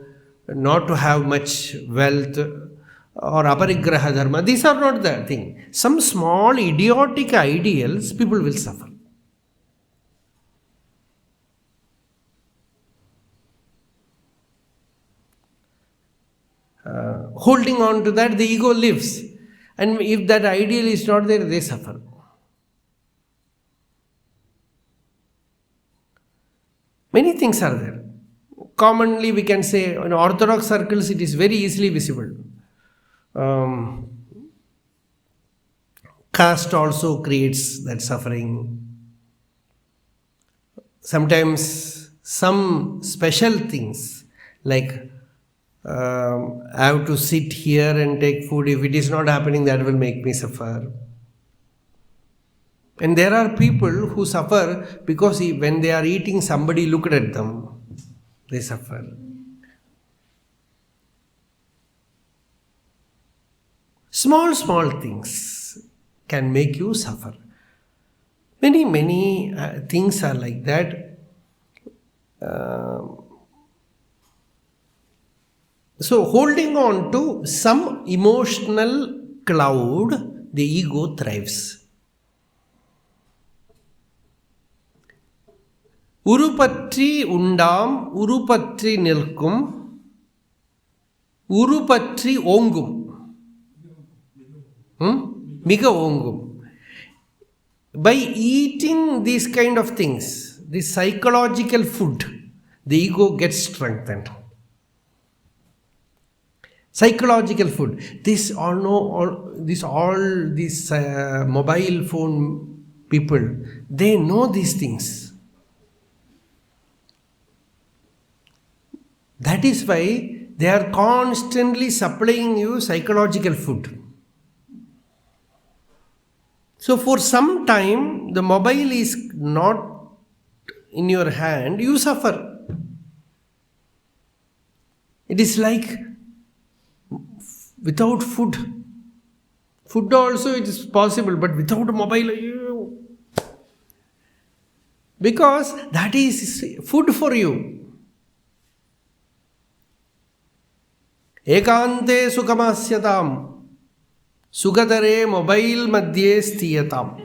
not to have much wealth or aparigraha dharma. These are not the thing. Some small idiotic ideals, people will suffer. Holding on to that, the ego lives. And if that ideal is not there, they suffer. Many things are there. Commonly we can say, in orthodox circles, it is very easily visible. Caste also creates that suffering. Sometimes some special things like I have to sit here and take food. If it is not happening, that will make me suffer. And there are people who suffer because when they are eating, somebody looked at them. They suffer. Small things can make you suffer. Many things are like that. So holding on to some emotional cloud, the ego thrives. Urupatri undam, urupatri nilkum, urupatri ongum. Miga ongum. By eating these kind of things, this psychological food, the ego gets strengthened. Psychological food. These mobile phone people, they know these things. That is why they are constantly supplying you psychological food. So for some time, the mobile is not in your hand, you suffer. It is like without food. Food also it is possible, but without a mobile, because that is food for you. Ekante sukhamasyatam, sugadare mobile madhye sthiyatam.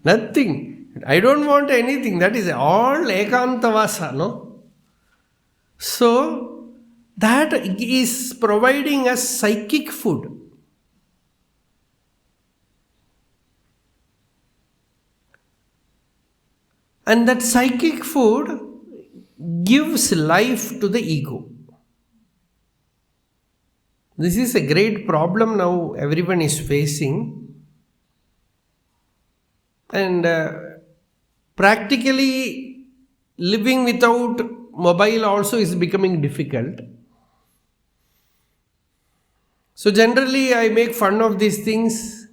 Nothing. I don't want anything. That is all ekantavasa, no? So, that is providing us psychic food. And that psychic food gives life to the ego. This is a great problem now everyone is facing. And practically living without mobile also is becoming difficult. So generally I make fun of these things.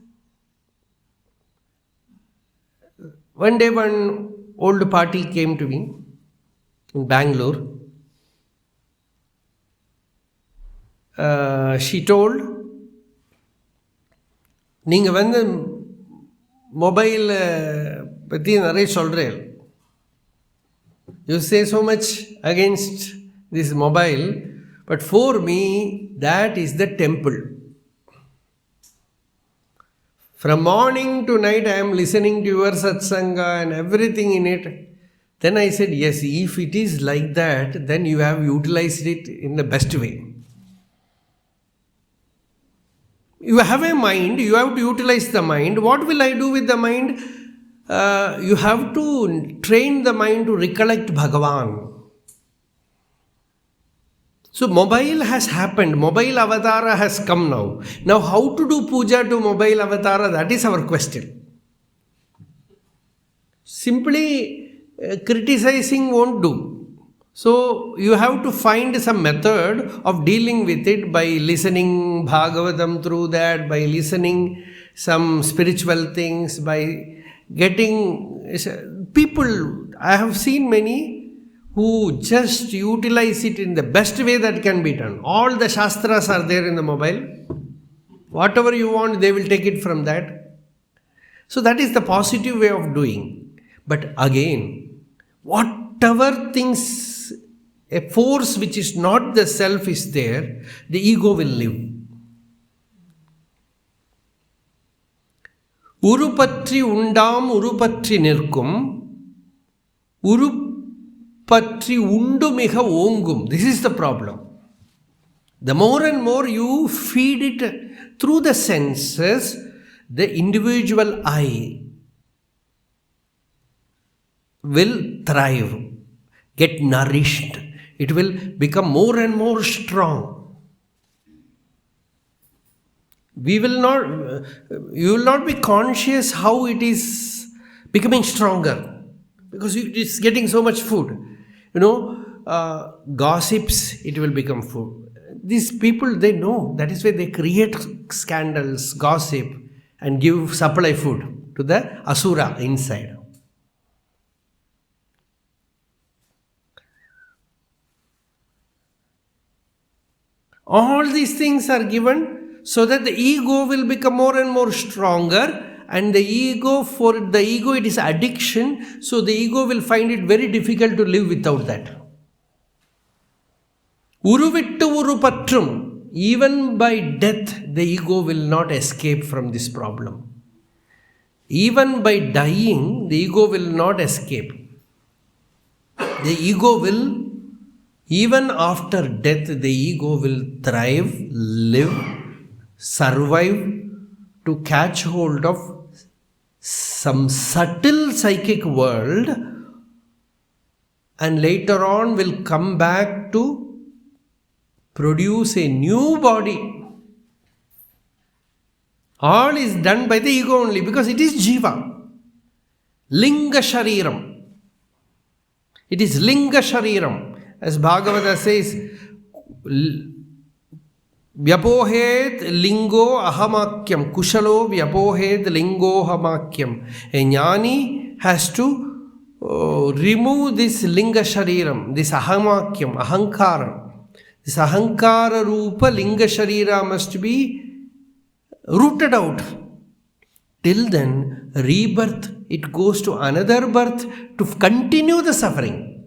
One day one old party came to me in Bangalore. She told, நீங்கள் வந்து mobile பற்றி நிறைய சொல்கிறேன். You say so much against this mobile, but for me that is the temple. From morning to night I am listening to your satsanga and everything in it. Then I said, yes, if it is like that, then you have utilized it in the best way. You have a mind, you have to utilize the mind. What will I do with the mind? You have to train the mind to recollect Bhagavan. So mobile has happened, mobile avatara has come now. Now how to do puja to mobile avatara, that is our question. Simply criticizing won't do. So you have to find some method of dealing with it by listening Bhagavatam through that, by listening some spiritual things, by getting people. I have seen many who just utilize it in the best way that can be done. All the shastras are there in the mobile. Whatever you want, they will take it from that. So that is the positive way of doing. But again, whatever things, a force which is not the self is there, the ego will live. Urupatri undam urupatri nirkum, urupatri undumiha ongum. This is the problem. The more and more you feed it through the senses, the individual I will thrive, get nourished. It will become more and more strong. You will not be conscious how it is becoming stronger, because it is getting so much food. Gossips, it will become food. These people, they know. That is why they create scandals, gossip, and give supply food to the asura inside. All these things are given so that the ego will become more and more stronger, and the ego, for the ego it is addiction, so the ego will find it very difficult to live without that. Uruvittu urupatrum, even by death the ego will not escape from this problem. Even by dying, the ego will not escape. The ego will, even after death, the ego will thrive, live, survive, to catch hold of some subtle psychic world, and later on will come back to produce a new body. All is done by the ego only, because it is jiva. Linga shariram. It is linga shariram. As Bhagavata says, Vyapohet lingo ahamakyam, kushalo vyapohet lingo ahamakyam. A jnani has to remove this linga shariram, this ahamakyam, ahankaram. This ahankara rupa linga sharira must be rooted out. Till then, rebirth, it goes to another birth to continue the suffering.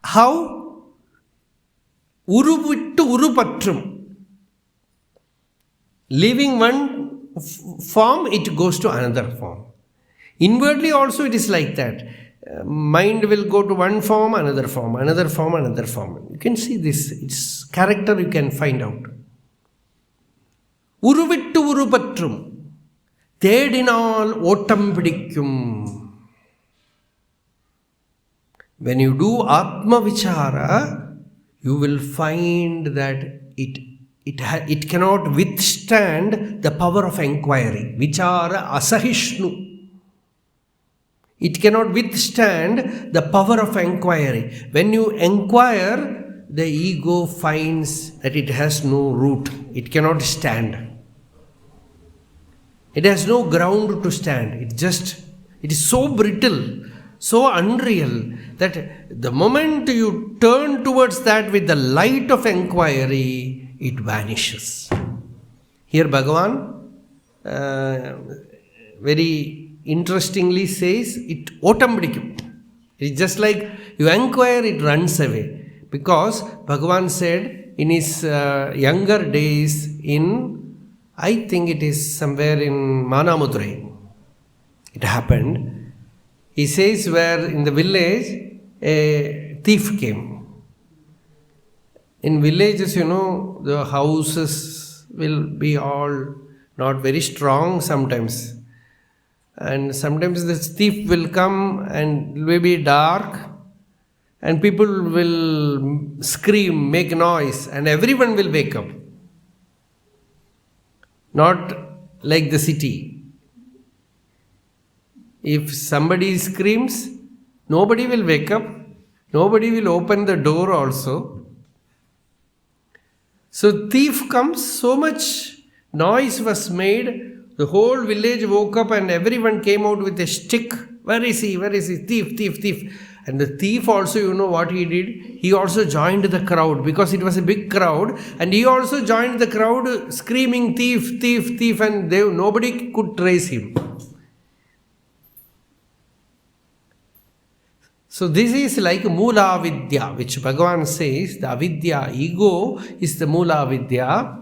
How? Uruvittu urupatrum. Leaving one form, it goes to another form. Inwardly also it is like that. Mind will go to one form, another form, another form, another form. You can see this. Its character you can find out. Uruvittu urupatrum. Thedinal ottam pidikkum. When you do Atma Vichara, you will find that it cannot withstand the power of inquiry. Vichara asahishnu. It cannot withstand the power of inquiry. When you inquire, the ego finds that it has no root. It cannot stand. It has no ground to stand. It is so brittle, so unreal, that the moment you turn towards that with the light of enquiry, it vanishes. Here Bhagavan very interestingly says, it ṭṛudikku. It is just like you enquire, it runs away. Because Bhagavan said in his younger days I think it is somewhere in Manamudurai, it happened. He says where in the village a thief came. In villages, the houses will be all not very strong sometimes. And sometimes the thief will come and it will be dark and people will scream, make noise, and everyone will wake up. Not like the city. If somebody screams, nobody will wake up, nobody will open the door also. So thief comes, so much noise was made, the whole village woke up and everyone came out with a stick. Where is he? Where is he? Thief, thief, thief. And the thief also, what he did? He also joined the crowd because it was a big crowd, and he also joined the crowd screaming thief, thief, thief, and nobody could trace him. So this is like Moola Vidya, which Bhagavan says, the avidya, ego is the Moola Vidya.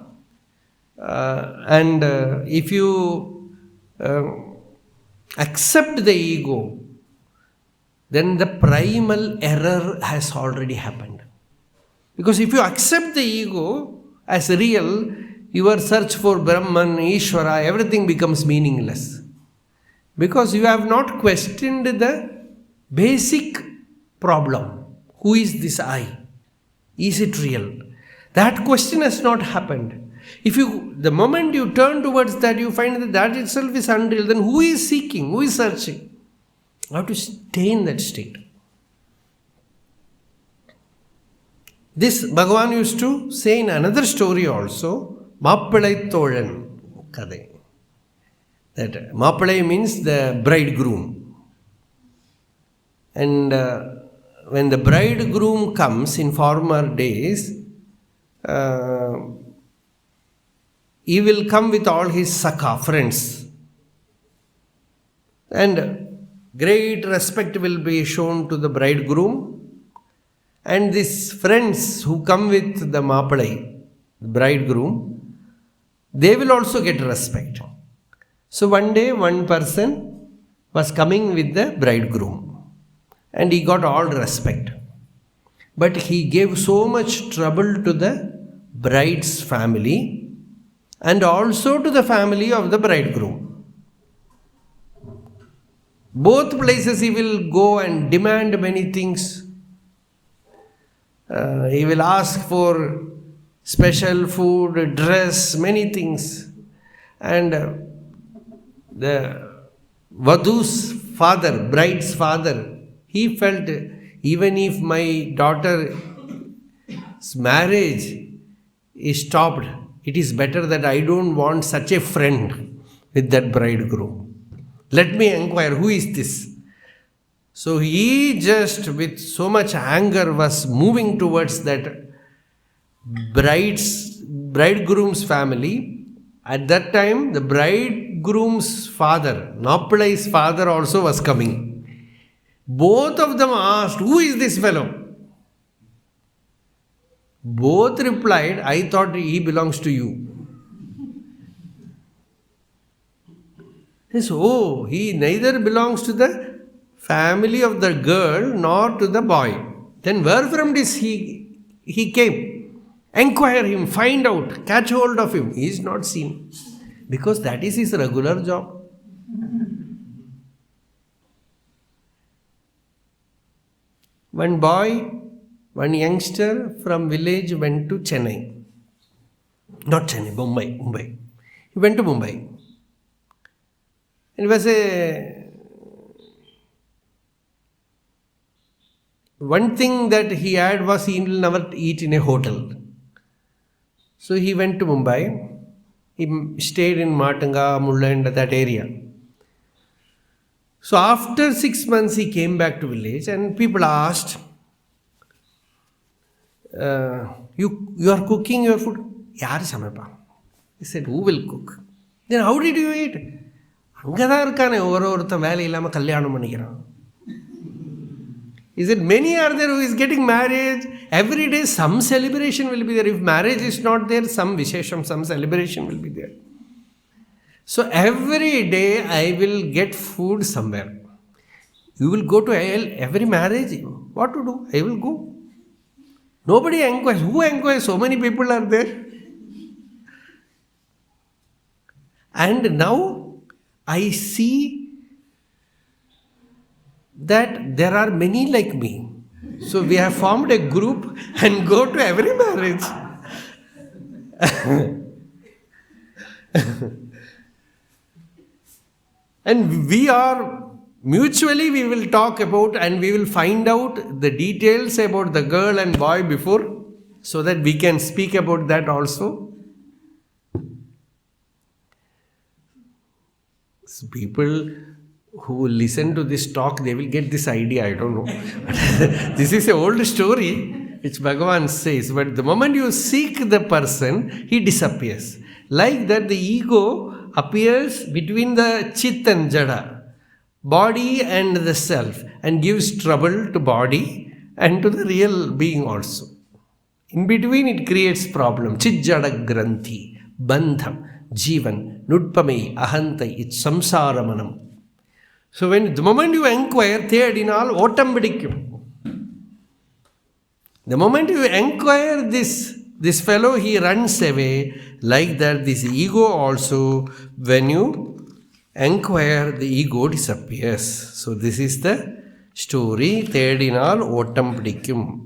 And if you accept the ego, then the primal error has already happened. Because if you accept the ego as real, your search for Brahman, Ishvara, everything becomes meaningless. Because you have not questioned the basic problem. Who is this I? Is it real? That question has not happened. The moment you turn towards that, you find that itself is unreal, then who is seeking? Who is searching? You have to stay in that state. This Bhagavan used to say in another story also, Mappalai Tholan Kadai. That Mappalai means the bridegroom. And when the bridegroom comes in former days, he will come with all his Sakha friends. And great respect will be shown to the bridegroom. And these friends who come with the Mappalai, the bridegroom, they will also get respect. So one day one person was coming with the bridegroom and he got all respect. But he gave so much trouble to the bride's family and also to the family of the bridegroom. Both places he will go and demand many things. He will ask for special food, dress, many things. And the Vadhu's father, bride's father, he felt, even if my daughter's marriage is stopped, it is better that I don't want such a friend with that bridegroom. Let me inquire, who is this? So he just with so much anger was moving towards that bridegroom's family. At that time, the bridegroom's father, Mappalai's father also was coming. Both of them asked, who is this fellow? Both replied, I thought he belongs to you. He said, oh, he neither belongs to the family of the girl nor to the boy. Then where from this he came? Enquire him, find out, catch hold of him. He is not seen. Because that is his regular job. One boy, one youngster from village went to Chennai. Not Chennai, Mumbai. He went to Mumbai. It was one thing that he had was he will never eat in a hotel. So he went to Mumbai. He stayed in Matanga, Mulland, that area. So after 6 months, he came back to village and people asked, you are cooking your food? Yaar samaypa? He said, who will cook? Then how did you eat? Angadha irkane orortha vela illama kalyanam panikiran. He said, many are there who is getting married. Every day some celebration will be there. If marriage is not there, some vishesham, some celebration will be there. So every day I will get food somewhere. You will go to every marriage. What to do? I will go. Nobody enquires. Who enquires? So many people are there. And now I see that there are many like me. So we have formed a group and go to every marriage. And we will talk about and we will find out the details about the girl and boy before, so that we can speak about that also. So people who listen to this talk, they will get this idea, I don't know. This is an old story which Bhagavan says, but the moment you seek the person, he disappears. Like that, the ego appears between the chit and jaḍa, body and the self, and gives trouble to body and to the real being also. In between, it creates problem. cit-jaḍa-giranthi, bandham, jīvaṉuṭpa, meyyahandai, i-c-samusāram. So the moment you inquire, udikkum. The moment you inquire this fellow, he runs away. Like that, this ego also, when you inquire, the ego disappears. So this is the story. Udikkum.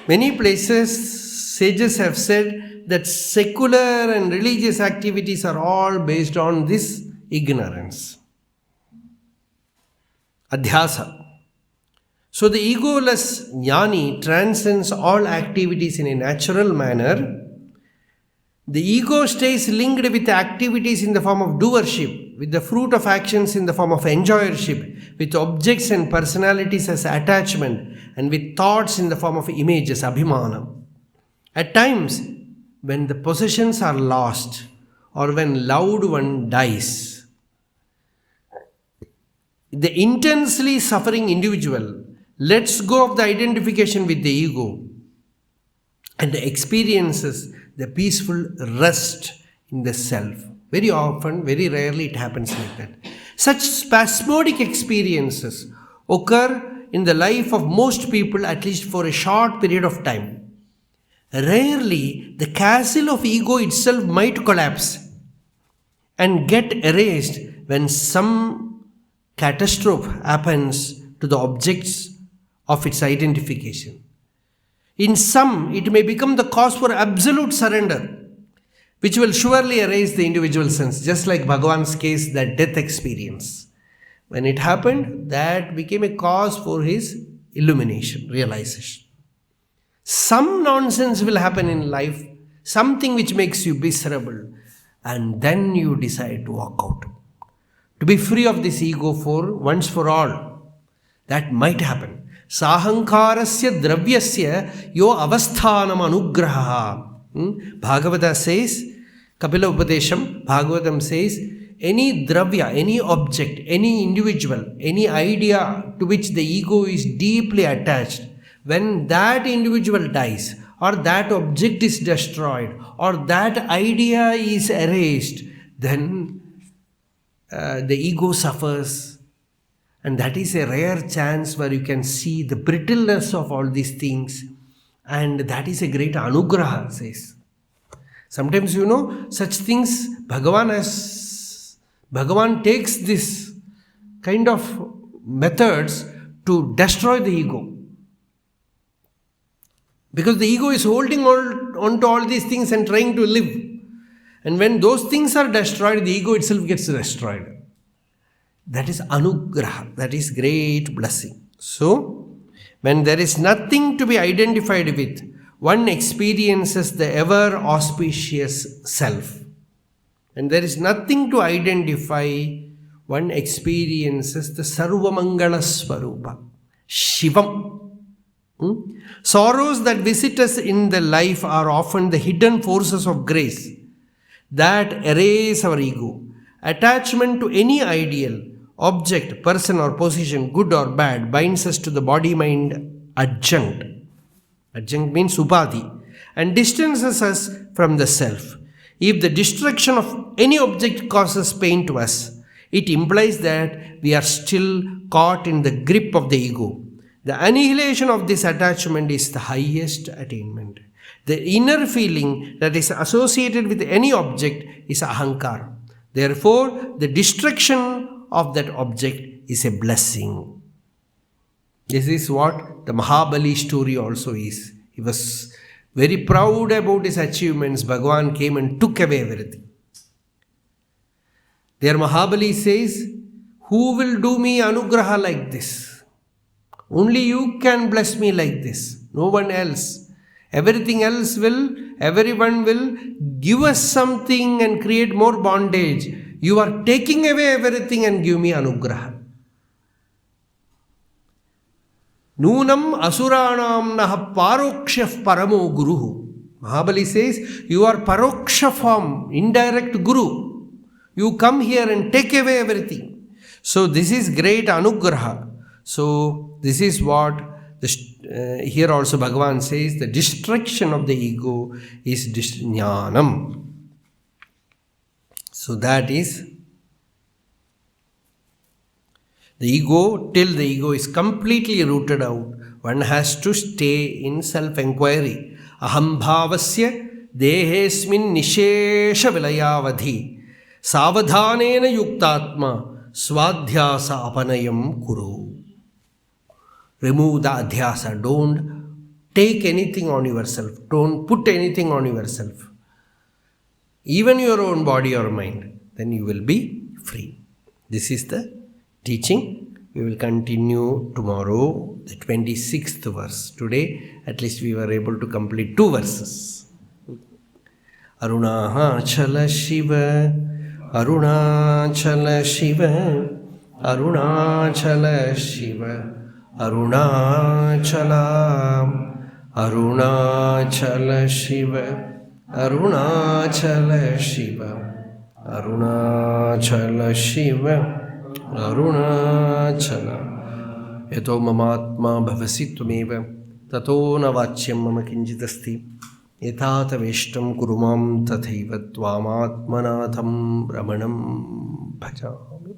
Many places, sages have said that secular and religious activities are all based on this ignorance. Adhyasa. So the egoless jnani transcends all activities in a natural manner. The ego stays linked with activities in the form of doership, with the fruit of actions in the form of enjoyership, with objects and personalities as attachment, and with thoughts in the form of images, abhimanam. At times, when the possessions are lost, or when loved one dies, the intensely suffering individual lets go of the identification with the ego and experiences the peaceful rest in the self. Very often, very rarely it happens like that. Such spasmodic experiences occur in the life of most people, at least for a short period of time. Rarely, the castle of ego itself might collapse and get erased when some catastrophe happens to the objects of its identification. In some, it may become the cause for absolute surrender, which will surely erase the individual sense, just like Bhagavan's case, that death experience. When it happened, that became a cause for his illumination, realization. Some nonsense will happen in life, something which makes you miserable, and then you decide to walk out, to be free of this ego for once for all. That might happen. Sahankarasya dravyasya yo avasthanam anugraha. Bhagavata says, Kapila Upadesham, Bhagavatam says, any dravya, any object, any individual, any idea to which the ego is deeply attached, when that individual dies, or that object is destroyed, or that idea is erased, then the ego suffers. And that is a rare chance where you can see the brittleness of all these things. And that is a great anugraha, says. Sometimes, such things, Bhagavan takes this kind of methods to destroy the ego. Because the ego is holding on to all these things and trying to live. And when those things are destroyed, the ego itself gets destroyed. That is anugraha, that is great blessing. So, when there is nothing to be identified with, one experiences the ever auspicious self. And there is nothing to identify, one experiences the Sarvamangala Swarupa, Shivam. Sorrows that visit us in the life are often the hidden forces of grace that erase our ego. Attachment to any ideal, object, person or position, good or bad, binds us to the body-mind adjunct. Adjunct means upadhi, and distances us from the self. If the destruction of any object causes pain to us, it implies that we are still caught in the grip of the ego. The annihilation of this attachment is the highest attainment. The inner feeling that is associated with any object is ahankara. Therefore, the destruction of that object is a blessing. This is what the Mahabali story also is. He was very proud about his achievements. Bhagavan came and took away everything. There Mahabali says, who will do me anugraha like this? Only you can bless me like this. No one else. Everyone will give us something and create more bondage. You are taking away everything and give me anugraha. Nūnam asuranam naha parokshah paramo guruhu. Mahabali says, you are paroksha form, indirect guru. You come here and take away everything. So this is great anugraha. So this is what here also Bhagavan says, the destruction of the ego is jnanam. So that is the ego. Till the ego is completely rooted out, one has to stay in self-enquiry. Aham bhavasya dehesmin nishesha vilayavadhi savadhanena yuktatma swadhyasa apanayam kuru. Remove the adhyasa. Don't take anything on yourself. Don't put anything on yourself. Even your own body or mind. Then you will be free. This is the teaching. We will continue tomorrow, the 26th verse. Today, at least we were able to complete 2 verses. Arunachala Shiva, Arunachala Shiva, Arunachala Shiva. Arunachalam, Arunachala Shiva, Arunachala Shiva, Arunachala Shiva, Arunachala. Yato mamatma bhavasi tumeva, tato navachyam mama kinjitasti, yatata veshtam kurumam tathaiva tvamatmanatham Ramanam bhajami.